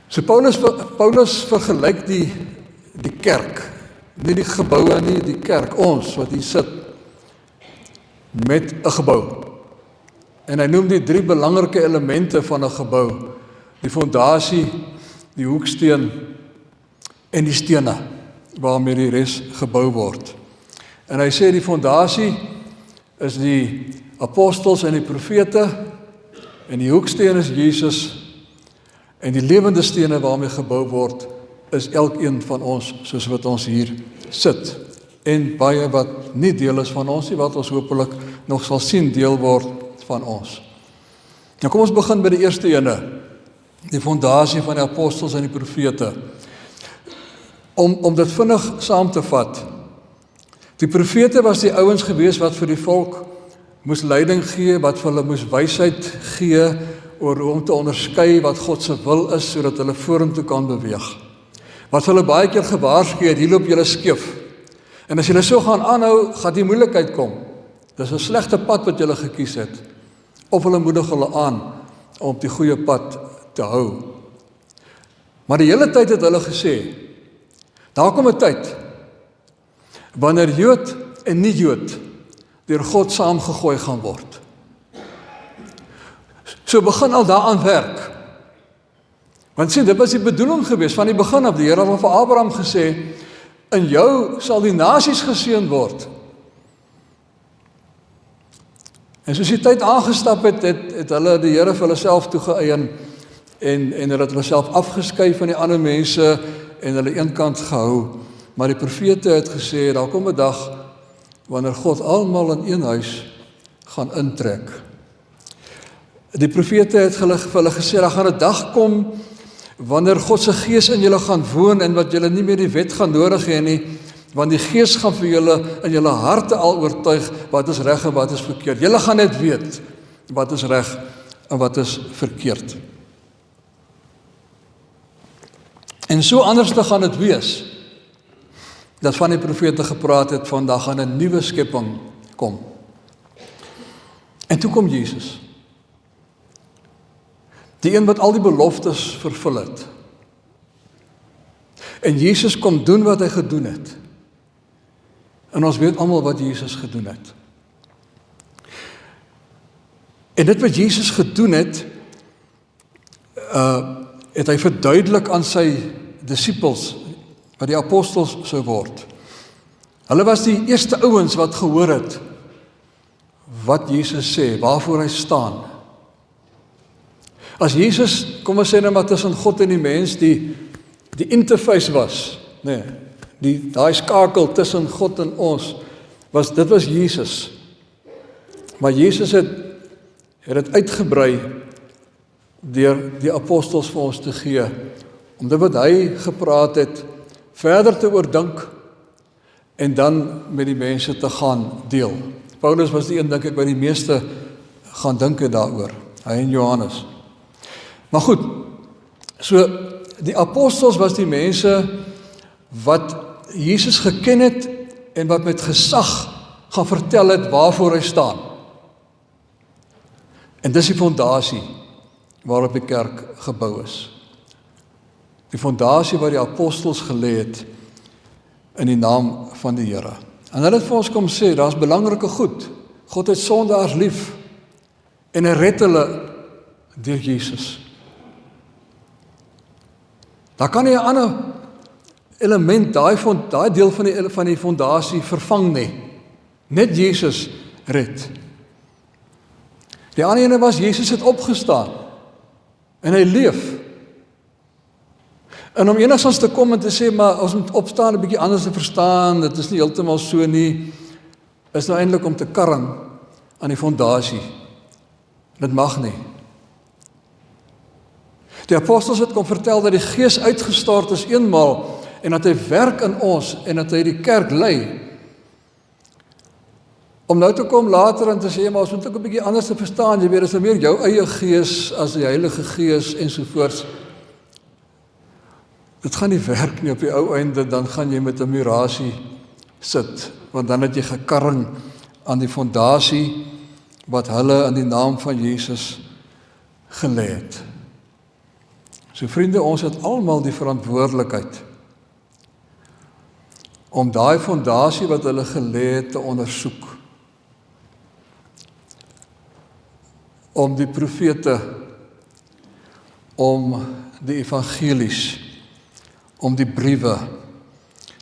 Speaker 1: So Paulus vergelyk die kerk, nie die geboue nie, die kerk, ons wat hier sit, met 'n gebou. En hy noem die 3 belangrike elemente van 'n gebou: die fondasie, die hoeksteen en die stene. waarmee die res gebou word. En hy sê die fondasie is die apostels en die profete, en die hoeksteen is Jesus, en die lewende stene waarmee gebou word, is elkeen van ons, soos wat ons hier sit. En baie wat nie deel is van ons nie, wat ons hopelik nog sal sien deel word van ons. Nou kom ons begin by die eerste ene, die fondasie van die apostels en die profete. Om dit vinnig saam te vat. Die profete was die ouens gewees wat vir die volk moes leiding gee, wat vir hulle moes wysheid gee oor hoe om te onderskei wat God se wil is, sodat hulle vorentoe kan beweeg. Wat vir hulle baie keer gewaarsku het, hier loop julle skeef. En as julle so gaan aanhou, gaan die moeilikheid kom. Dis 'n slegte pad wat julle gekies het. Of hulle moedig hulle aan om op die goeie pad te hou. Maar die hele tyd het hulle gesê, daar kom 'n tyd wanneer Jood en nie Jood deur God saamgegooi gaan word. So begin al daaraan werk. Want sien, dit was die bedoeling geweest van die begin af. Die Here het vir Abraham gesê, in jou sal die nasies geseën word. En soos die tyd aangestap het hulle die Here vir hulle self toegeëien en hulle het hulle self afgeskei van die ander mense en hulle eenkant gehou. Maar die profete het gesê, daar kom 'n dag wanneer God almal in een huis gaan intrek. Die profete het vir hulle gesê, daar gaan 'n dag kom wanneer God se gees in julle gaan woon en wat julle nie meer die wet gaan nodig hê nie, want die gees gaan vir julle in julle harte al oortuig wat is reg en wat is verkeerd. Julle gaan net weet wat is reg en wat is verkeerd. En so anders te gaan dit wees, dat van die profete gepraat het van daar gaan 'n nuwe skepping kom. En toe kom Jesus. Die een wat al die beloftes vervul het. En Jesus kom doen wat hy gedoen het. En ons weet almal wat Jesus gedoen het. En dit wat Jesus gedoen het, het hy verduidelik aan sy disippels, wat die apostels sou word. Hulle was die eerste ouens wat gehoor het wat Jesus sê, waarvoor hy staan. As Jesus, kom ons sê nou maar tussen God en die mens, die interface was, daai skakel tussen God en ons, dit was Jesus. Maar Jesus het dit uitgebrei deur die apostels vir ons te gee, om dit wat hy gepraat het, verder te oordink en dan met die mense te gaan deel. Paulus was die een, dink ek, wat die meeste gaan dink daaroor, hy en Johannes. Maar goed, so die apostels was die mense wat Jesus geken het en wat met gesag gaan vertel het waarvoor hy staan. En dis die fondasie waarop die kerk gebou is. Die fondasie wat die apostels gelê het in die naam van die Here. En hulle het vir ons kom sê, daar's belangrike goed. God het sondaars lief en hy red hulle deur Jesus. Daar kan nie 'n ander element, daai deel van die fondasie vervang nie. Net Jesus red. Die ander ene was, Jesus het opgestaan en hy leef. En om enigstens te kom en te sê, maar ons moet opstaan 'n bietjie anders te verstaan, dit is nie heeltemal so nie, is nou eintlik om te karring aan die fondasie. Dit mag nie. Die apostels het kom vertel dat die Gees uitgestort is eenmaal en dat hy werk in ons en dat hy die kerk lei. Om nou te kom later en te sê, maar ons moet ook 'n bietjie anders te verstaan, jy weet, is nou meer jou eie gees as die Heilige Gees ensovoorts. Dit gaan nie werk nie op die ou einde, dan gaan jy met 'n murasie sit, want dan het jy gekarring aan die fondasie wat hulle in die naam van Jesus gelê het. So vriende, ons het almal die verantwoordelikheid om daai fondasie wat hulle gelê het te ondersoek. Om die profete, om die evangelies, om die briewe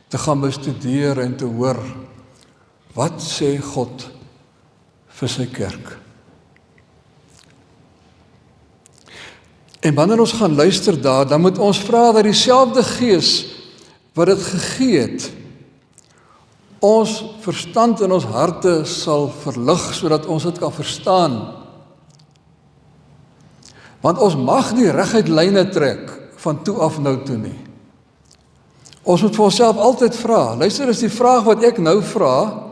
Speaker 1: te gaan bestudeer en te hoor, wat sê God vir sy kerk? En wanneer ons gaan luister daar, dan moet ons vra dat dieselfde Gees wat dit gegee het, ons verstand en ons harte sal verlig, sodat ons dit kan verstaan. Want ons mag nie reguit lyne trek van toe af nou toe nie. Ons moet vir onsself altyd vra, luister, is die vraag wat ek nou vra,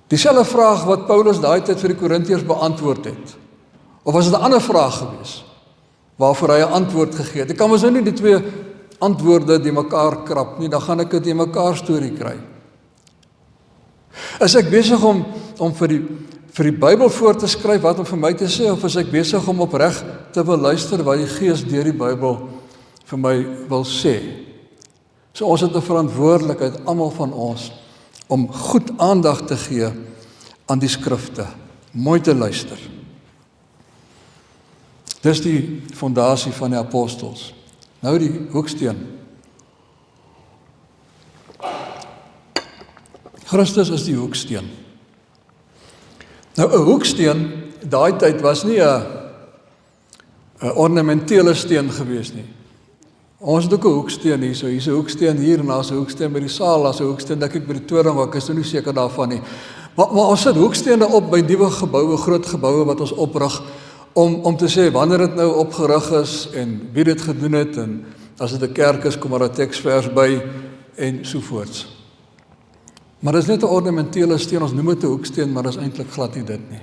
Speaker 1: dieselfde vraag wat Paulus daai tyd vir die Korintiërs beantwoord het. Of was dit 'n ander vraag gewees, waarvoor hy 'n antwoord gegee het? Ek kan mos nou nie die twee antwoorde die mekaar krap nie, dan gaan ek dit die mekaar storie kry. Is ek besig om vir die Bybel voor te skryf wat om vir my te sê, of is ek besig om opreg te wil luister wat die Gees deur die Bybel vir my wil sê? So ons het 'n verantwoordelikheid, almal van ons, om goed aandag te gee aan die skrifte, mooi te luister. Dis die fondasie van die apostels. Nou die hoeksteen. Christus is die hoeksteen. Nou 'n hoeksteen, daai tyd was nie 'n ornamentele steen gewees nie. Ons het ook 'n hoeksteen hier, so hier's 'n hoeksteen hier en daar's 'n hoeksteen by die saal, daar's 'n hoeksteen dink ek by die toring, ek is nou nie seker daarvan nie. Maar ons sit hoekstene op by nuwe geboue, groot geboue wat ons oprig, om te sê wanneer dit nou opgerig is en wie dit gedoen het, en as dit 'n kerk is, kom maar 'n teksvers by en sovoorts. Maar dit is net 'n ornamentele steen, ons noem dit 'n hoeksteen, maar dit is eintlik glad nie dit nie.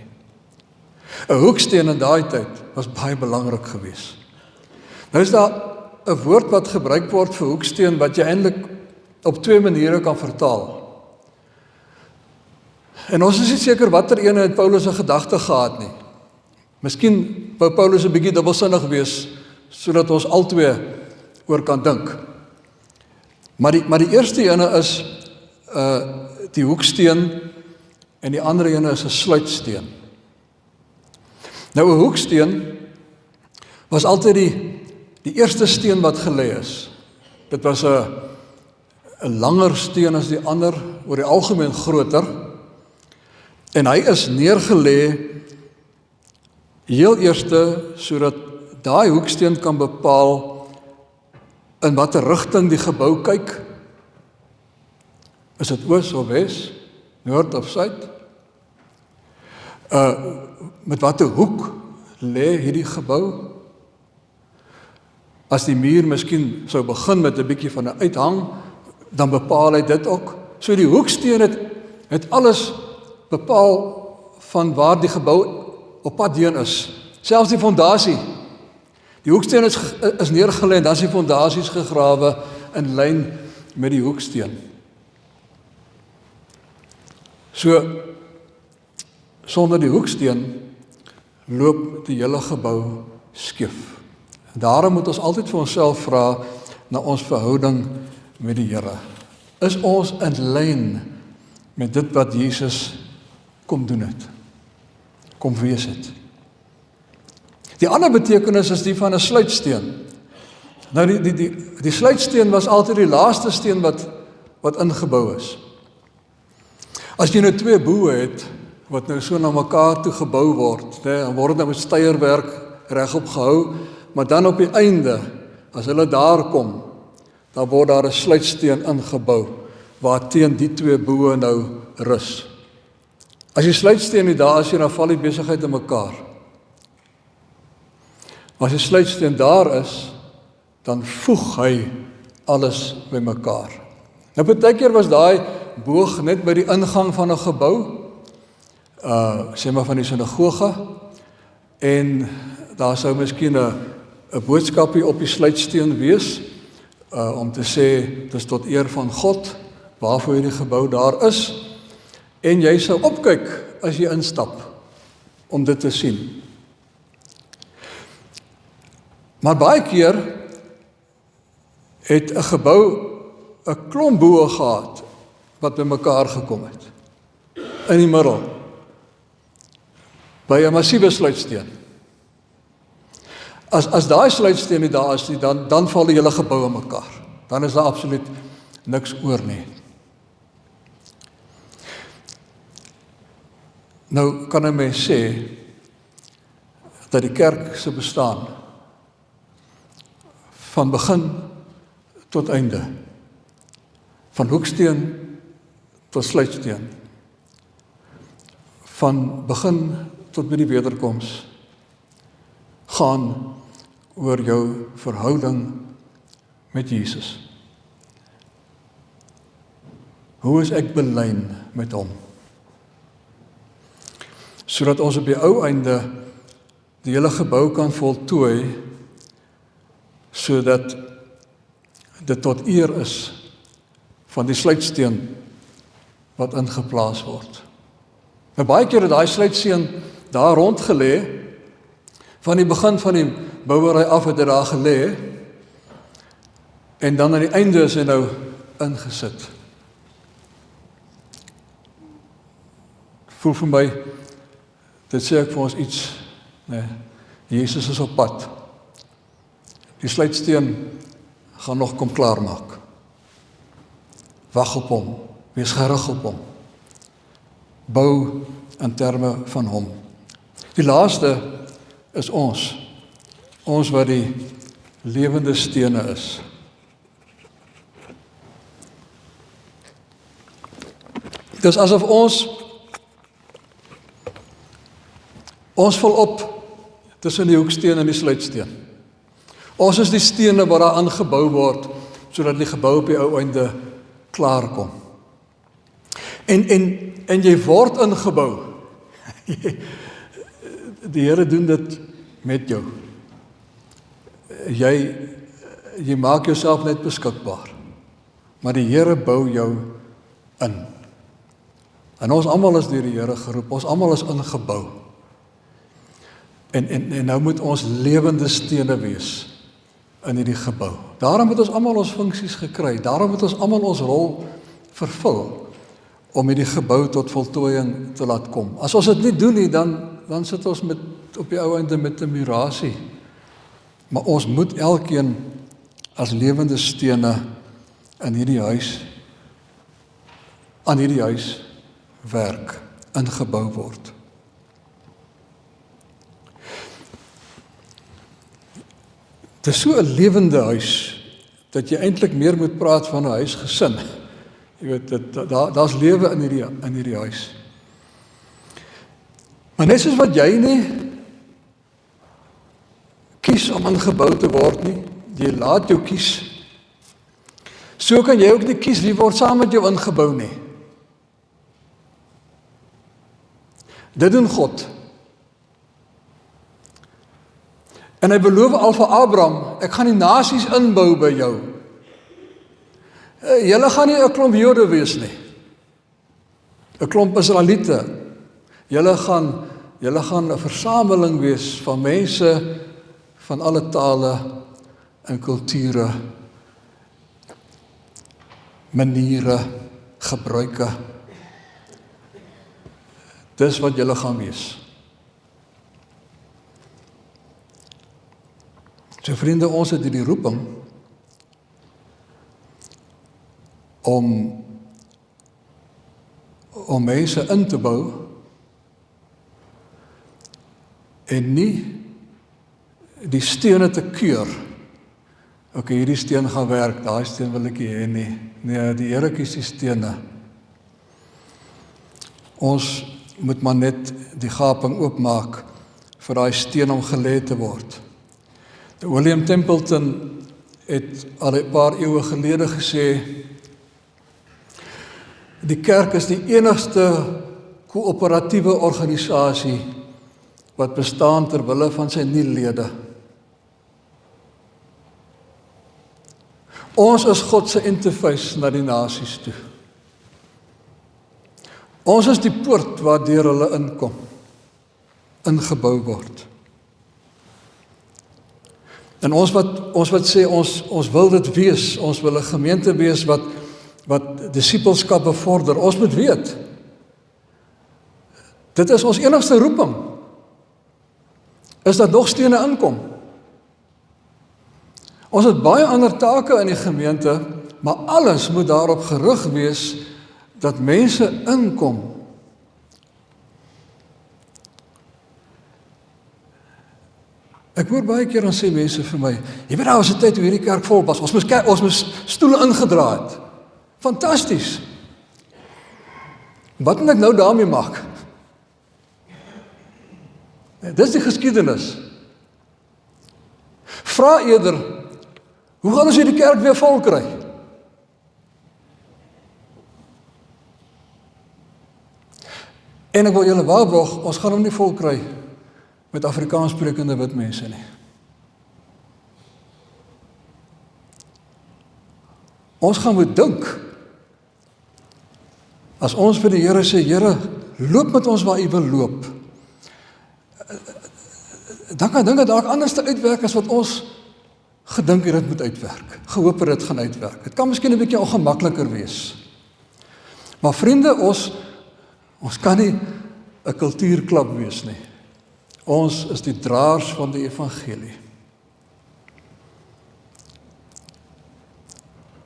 Speaker 1: 'n Hoeksteen in daai tyd was baie belangrik geweest. Nou is daar 'n woord wat gebruik word vir hoeksteen wat jy eintlik op twee maniere kan vertaal. En ons is nie seker watter ene het Paulus 'n gedagte gehad nie. Miskien wou Paulus 'n bietjie dubbelsinnig wees, sodat ons albei oor kan dink. Maar die eerste ene is die hoeksteen en die ander ene is 'n sluitsteen. Nou 'n hoeksteen was altyd die eerste steen wat gelê is. Dit was 'n langer steen as die ander, oor die algemeen groter. En hy is neergelê heel eerste sodat daai hoeksteen kan bepaal in watter rigting die gebou kyk. Is dit oos of wes, noord of suid? Met watter hoek lê hierdie gebou? As die muur miskien sou begin met 'n bietjie van 'n uithang, dan bepaal hy dit ook. So die hoeksteen het alles bepaal van waar die gebou op pad heen is. Selfs die fondasie. Die hoeksteen is neergelê en dan is die fondasies gegrawe in lyn met die hoeksteen. So sonder die hoeksteen loop die hele gebou skeef. Daarom moet ons altyd vir onsself vra na ons verhouding met die Here. Is ons in lyn met dit wat Jesus kom doen het? Kom wees het? Die ander betekenis is die van 'n sluitsteen. Nou die sluitsteen was altyd die laaste steen wat ingebou is. As jy nou twee boë het wat nou so na mekaar toe gebou word, dan word dit met steierwerk regop gehou, maar dan op die einde, as hulle daar kom, dan word daar 'n sluitsteen ingebou waar teen die twee boë nou rus. As die sluitsteen nie daar is, dan val die besigheid in mekaar. As die sluitsteen daar is, dan voeg hy alles by mekaar. Nou partykeer was daai boog net by die ingang van 'n gebou, sê maar van die sinagoge, en daar sou miskien 'n boodskapie op die sluitsteen wees, om te sê, dis tot eer van God, waarvoor hierdie gebou daar is, en jy sou opkyk as jy instap, om dit te sien. Maar baie keer het 'n gebou 'n klomp boë gehad, wat by mekaar gekom het, in die middel, by 'n massiewe sluitsteen. As daai sluitsteen nie daar is nie, dan val die hele gebou in mekaar. Dan is daar absoluut niks oor nie. Nou kan 'n mens sê dat die kerk se bestaan van begin tot einde, van hoeksteen tot sluitsteen, van begin tot by die wederkoms, gaan oor jou verhouding met Jesus. Hoe is ek belyn met hom? Sodat ons op die ou einde die hele gebou kan voltooi, sodat dit tot eer is van die sluitsteen wat ingeplaas word. Nou baie keer het daai sluitsteen daar rond gelê, van die begin van die bouery af het hy daar gelê, en dan aan die einde is hy nou ingesit. Voel vir my, dit sê ek vir ons iets, nee, Jesus is op pad. Die sluitsteen gaan nog kom klaarmaak. Wag op hom, wees gerig op hom. Bou in terme van hom. Die laaste is ons wat die lewende stene is. Dis asof ons val op tussen die hoeksteen en die sluitsteen. Ons is die stene wat daar aangebou word, sodat die gebou op die ou einde klaar kom. En jy word ingebou. Die Here doen dit met jou. Jy maak jouself net beskikbaar. Maar die Here bou jou in. En ons almal is deur die Here geroep, ons almal is ingebou. En nou moet ons lewende stene wees in hierdie gebou. Daarom het ons almal ons funksies gekry, daarom het ons almal ons rol vervul, om hierdie gebou tot voltooiing te laat kom. As ons dit nie doen nie, dan sit ons op die ou einde met 'n murasie. Maar ons moet elkeen as lewende stene in hierdie huis, aan hierdie huis werk, ingebou word. Dit is so 'n lewende huis, dat jy eintlik meer moet praat van 'n huisgesin. Jy weet, daar's lewe in hierdie huis. Maar net soos wat jy nie kies om ingebou te word nie, jy laat jou kies, so kan jy ook nie kies wie word saam met jou ingebou nie. Dit doen God. En hy beloof al vir Abraham, ek gaan die nasies inbou by jou. Julle gaan nie 'n klomp Jode wees nie. 'n klomp Israeliete. Julle gaan 'n versameling wees van mense van alle tale en kulture, maniere, gebruike. Dis wat julle gaan wees. So vriende, ons het hierdie roeping om mense in te bou en nie die stene te keur. Okay, hierdie steen gaan werk, daai steen wil ek nie hê nie. Nee, die Here kies die stene. Ons moet maar net die gaping oopmaak vir daai steen om gelê te word. William Templeton het al 'n paar eeue gelede gesê, die kerk is die enigste koöperatiewe organisasie wat bestaan ter wille van sy nie-lede. Ons is God se interface na die nasies toe. Ons is die poort waardeur hulle inkom, ingebou word. En ons wat sê, ons wil dit wees, ons wil 'n gemeente wees wat disippelskap bevorder. Ons moet weet, dit is ons enigste roeping, is dat nog stene inkom. Ons het baie ander take in die gemeente Maar alles moet daarop gerig wees dat mense inkom. Ek hoor baie keer dan sê mense vir my, jy weet daar was 'n tyd toe hierdie kerk vol was, ons moes stoele ingedraai het. Fantasties. Wat moet ek nou daarmee maak? Dis die geskiedenis. Vra eerder, hoe gaan ons hierdie kerk weer vol kry? En ek wil julle waarborg, ons gaan hom nie vol kry met Afrikaans sprekende wit mense nie. Ons gaan moet dink, as ons vir die Here sê, Here, loop met ons waar U wil loop, dan kan dinge dalk anders uitwerk as wat ons gedink het dit moet uitwerk, gehoop het dit gaan uitwerk. Dit kan miskien 'n bietjie ongemakliker wees. Maar vriende, ons kan nie 'n kultuurklub wees nie. Ons is die draers van die evangelie.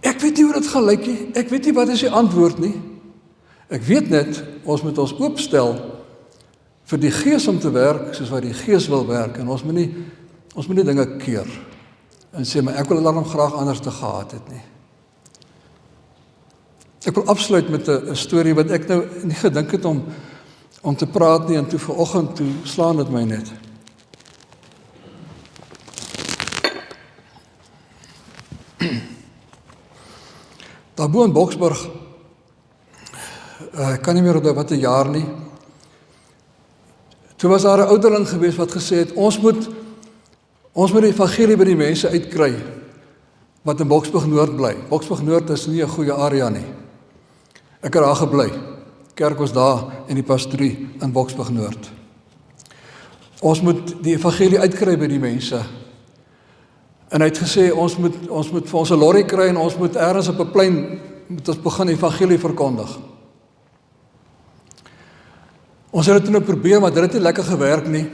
Speaker 1: Ek weet nie hoe dit gaan lyk nie. Ek weet nie wat is die antwoord nie. Ek weet net, ons moet ons oopstel vir die Gees om te werk, soos wat die Gees wil werk, en ons moet nie dinge keer, en sê, maar ek wil daarom graag anders te gehad het nie. Ek wil afsluit met 'n storie wat ek nou nie gedink het om te praat nie, en toe vanoggend toe slaan dit my net. Daar bo in Boksburg, ek kan nie meer onthou wat 'n jaar nie, toe was daar 'n ouderling gewees wat gesê het, ons moet die evangelie by die mense uitkry, wat in Boksburg Noord bly. Boksburg Noord is nie 'n goeie area nie. Ek het daar gebly. Kerk was daar in die pastorie in Boksburg Noord. Ons moet die evangelie uitkry by die mense. En hy het gesê, ons moet vir ons 'n lorry kry en ons moet ergens op 'n plein moet ons begin evangelie verkondig. Ons het dit toe nou probeer, maar dit het nie lekker gewerk nie.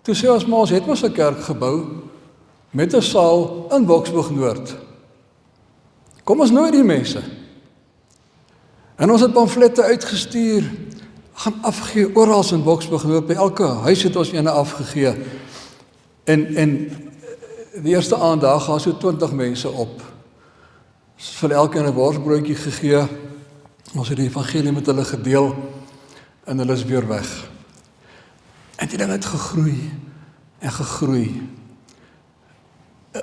Speaker 1: Toe sê ons, maar ons het mos 'n kerk gebou met 'n saal in Boksburg Noord. Kom ons nooi die mense. En ons het pamflette uitgestuur, gaan afgegee oral in Boksburg Noord, by elke huis het ons ene afgegee. En die eerste aand daar gaan so 20 mense op. Vir elkeen 'n worsbroodjie gegee. Ons het die evangelie met hulle gedeel en hulle is weer weg. En die ding het gegroei en gegroei.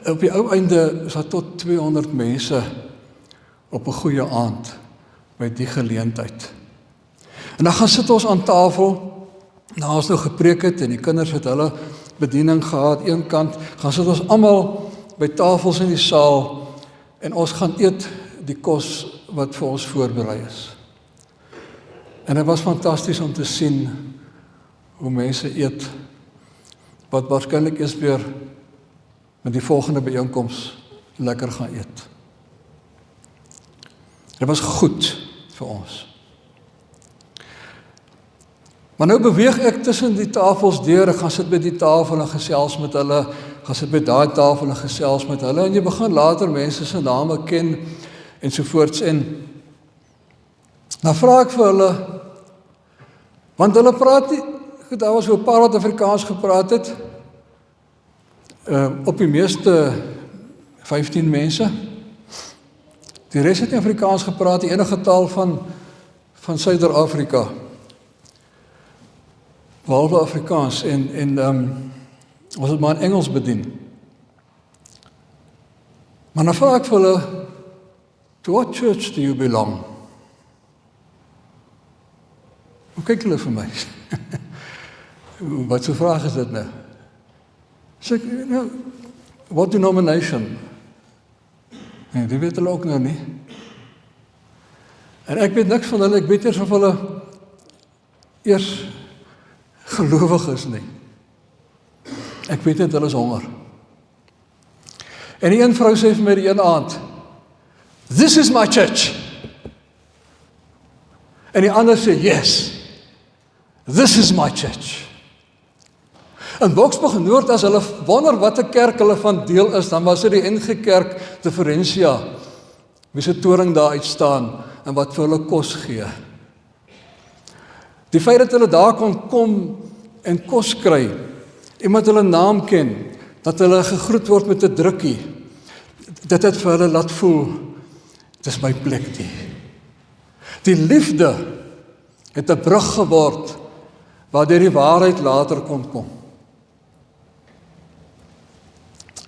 Speaker 1: Op die ou einde is daar tot 200 mense op 'n goeie aand by die geleentheid. En dan gaan sit ons aan tafel, nou ons nou gepreek het en die kinders het hulle bediening gehad, een kant, gaan sit ons almal by tafels in die saal en ons gaan eet die kos wat vir ons voorberei is. En dit was fantasties om te sien hoe mense eet, wat waarskynlik is weer met die volgende byeenkoms lekker gaan eet. Dit was goed vir ons. Maar nou beweeg ek tussen die tafels deur, ek gaan sit by die tafel en gesels met hulle, gaan sit by daai tafel en gesels met hulle, en jy begin later mense se name ken, ensovoorts, en dan vra ek vir hulle, want hulle praat nie, daar was so 'n paar wat Afrikaans gepraat het, op die meeste 15 mense, die res het nie Afrikaans gepraat, die enige taal van Suider-Afrika, behalwe Afrikaans, en was het maar in Engels bedien. Maar dan vra ek vir hulle, to what church do you belong? Hoe kyk hulle vir my? Wat so vraag is dit nou? Sê ek, nou, what denomination? Nee, die weet hulle ook nou nie. En ek weet niks van hulle, ek weet eers of hulle eers gelowig is nie. Ek weet net hulle is honger. En die een vrou sê vir my die een aand, this is my church. En die ander sê, yes, this is my church. In Boksburg Noord, as hulle wonder wat 'n kerk hulle van deel is, dan was dit die NG Kerk te Florentia wie se toring daar uitstaan en wat vir hulle kos gee. Die feit dat hulle daar kon kom en kos kry, iemand hulle naam ken, dat hulle gegroet word met 'n drukkie, dit het vir hulle laat voel, dit is my plek nie. Die liefde het 'n brug geword, waardeur die waarheid later kon kom.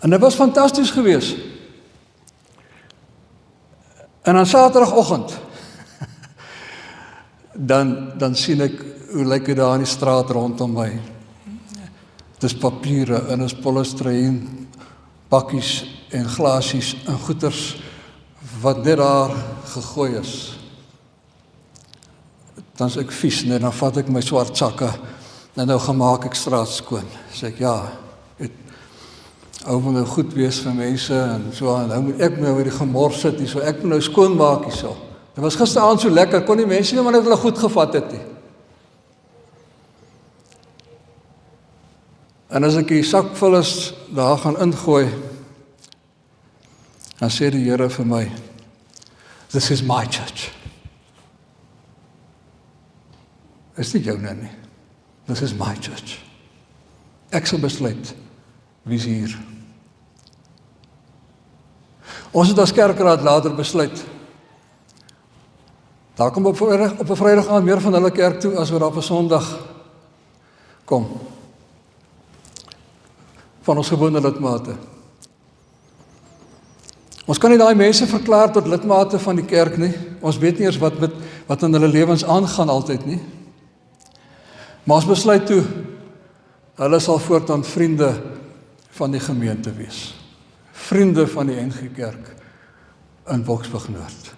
Speaker 1: En dit was fantasties geweest. En aan Saterdagoggend, dan sien ek, hoe lyk dit daar in die straat rondom my. Dis papiere en is polystyreen, pakkies en glasies en goeders, wat net daar gegooi is. Dan is ek vies, en dan vat ek my swart sakke, en nou gemaak ek straat skoon. Sê ek, ja, ou wil nou goed wees vir mense, en so, en nou moet ek nou weer die gemors sit, so ek moet nou skoon maak hier so. Dit was gisteraand so lekker, kon die mense nie maar net hulle goed gevat het nie. En as ek die sakvullers daar gaan ingooi, dan sê die Here vir my, this is my church. Is nie joune nie. This is my church. Ek sal besluit, wie is hier? Ons het as kerkraad later besluit, daar kom op 'n Vrydag aand meer van hulle kerk toe, as wat daar op 'n Sondag kom. Van ons gewone lidmate. Ons kan nie daai mense verklaar tot lidmate van die kerk nie. Ons weet nie eers wat in hulle lewens aangaan altyd nie. Maar ons besluit toe, hulle sal voortaan vriende van die gemeente wees. Vriende van die NG Kerk in Boksburg Noord.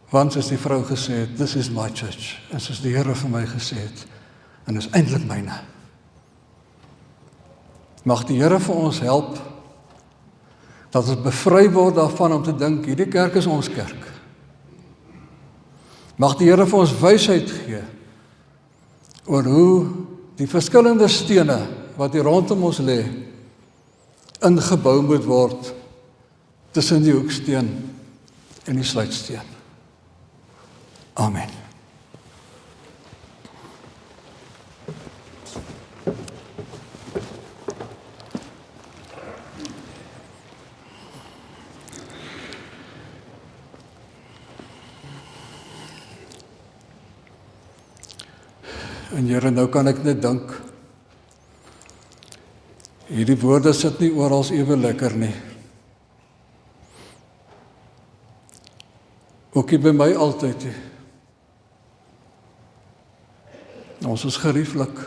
Speaker 1: Want soos die vrou gesê het, this is my church. En soos die Here vir my gesê het, en is eintlik myne. Mag die Here vir ons help, dat ons bevry word daarvan om te dink, hierdie kerk is ons kerk. Mag die Here vir ons wysheid gee, oor hoe die verskillende stene, wat hier rondom ons lê, ingebou moet word, tussen die hoeksteen en die sluitsteen. Amen. En Here, nou kan ek net dink, hierdie woorde sit nie oral ewe lekker nie. Ook nie by my altyd nie. Ons is gerieflik.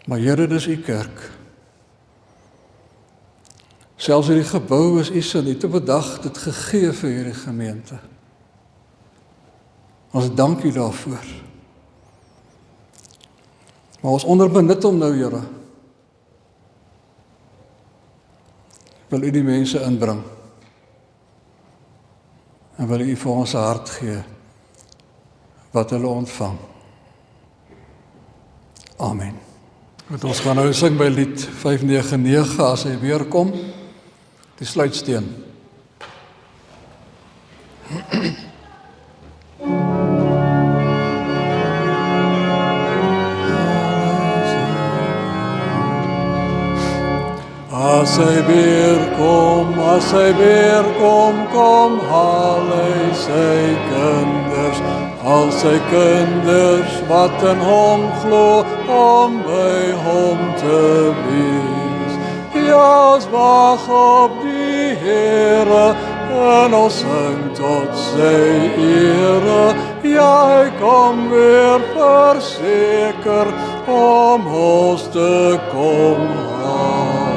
Speaker 1: Maar Here, dis u kerk. Selfs hierdie gebou is u se nie te bedag dit gegee vir hierdie gemeente. Ons dank u daarvoor. Maar ons onderbenut hom nou, Here. Wil u die mense inbring. En wil u vir ons 'n hart gee, wat hulle ontvang. Amen. Want ons gaan nou sing by lied 599, as hy weer kom, die sluitsteen. As hy weer kom, haal hy sy kinders, al sy kinders wat in hom glo, om by hom te wees. Ja, ons wag op die Here, en ons sing tot sy ere. Ja, hy kom weer verseker, om ons te kom haal.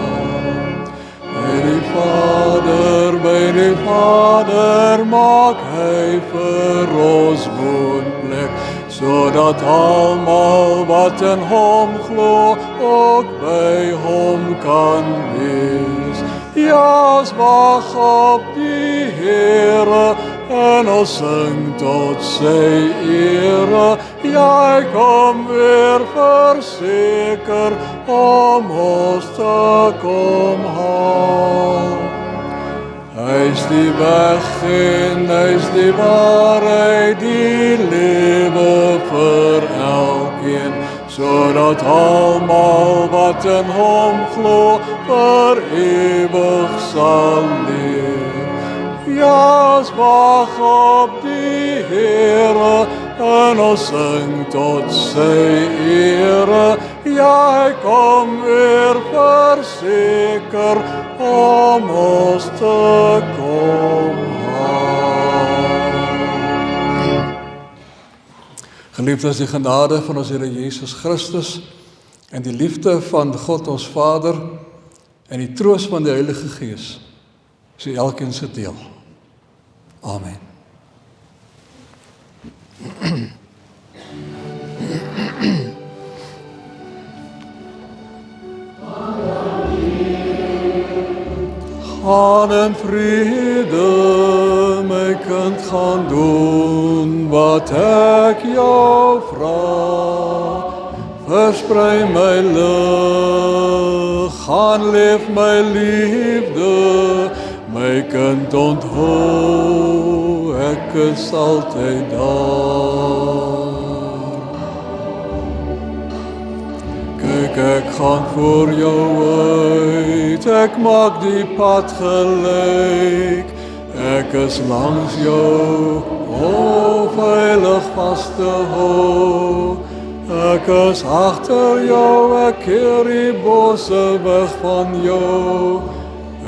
Speaker 1: By die Vader maak hy vir ons woonplek, sodat almal wat in hom glo, ook by hom kan wees. Ja, ons wag op die Here,
Speaker 2: en ons sing tot sy ere. Ja, hy kom weer verseker om ons te kom haal. Hy is die weg en hy is die waarheid, die lewe vir elkeen, sodat almal wat in hom glo vir ewig sal leef. Ja, ons wag op die Here en ons sing tot sy ere. Ja, hy kom weer verseker om ons te kom haal.
Speaker 1: Geliefdes, die genade van ons Here Jesus Christus en die liefde van God ons Vader en die troos van die Heilige Gees sy elkeen se deel. Amen.
Speaker 2: Gaan in vrede, my kind, gaan doen wat ek jou vra. Versprei my lig, gaan leef my liefde, my kind, onthou, ek is altyd daar. Kyk, ek gaan voor jou uit, ek maak die pad gelyk. Ek is langs jou, o veilig vas te hou. Ek is agter jou, ek keer die bosse weg van jou.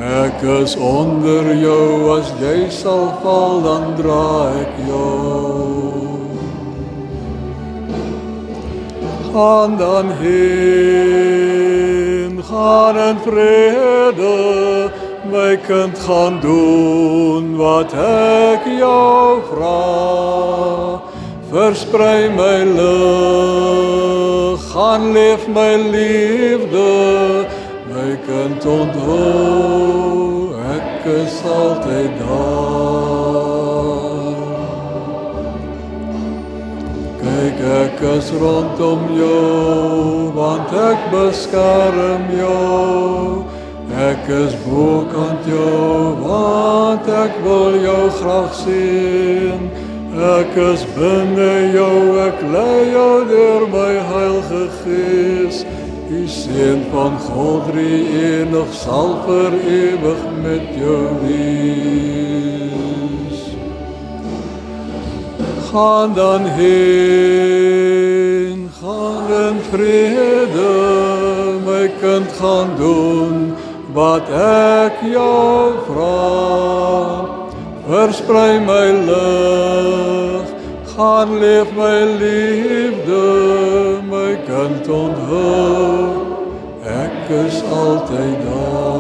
Speaker 2: Ek is onder jou, as jy sal val, dan dra ek jou. Gaan dan heen, gaan in vrede, my kind, gaan doen wat ek jou vra. Versprei my lig, gaan leef my liefde, my kind, onthou, ek is altyd daar. Kyk, ek is rondom jou, want ek beskerm jou. Ek is bokant jou, want ek wil jou graag sien. Ek is binne jou, ek lei jou deur my Heilige Gees. Die seën van God drie-enig sal vir ewig met jou wees. Gaan dan heen, gaan in vrede, my kind, gaan doen wat ek jou vra. Versprei my lig, gaan leef my liefde, my kind, onthou, ek is altyd daar.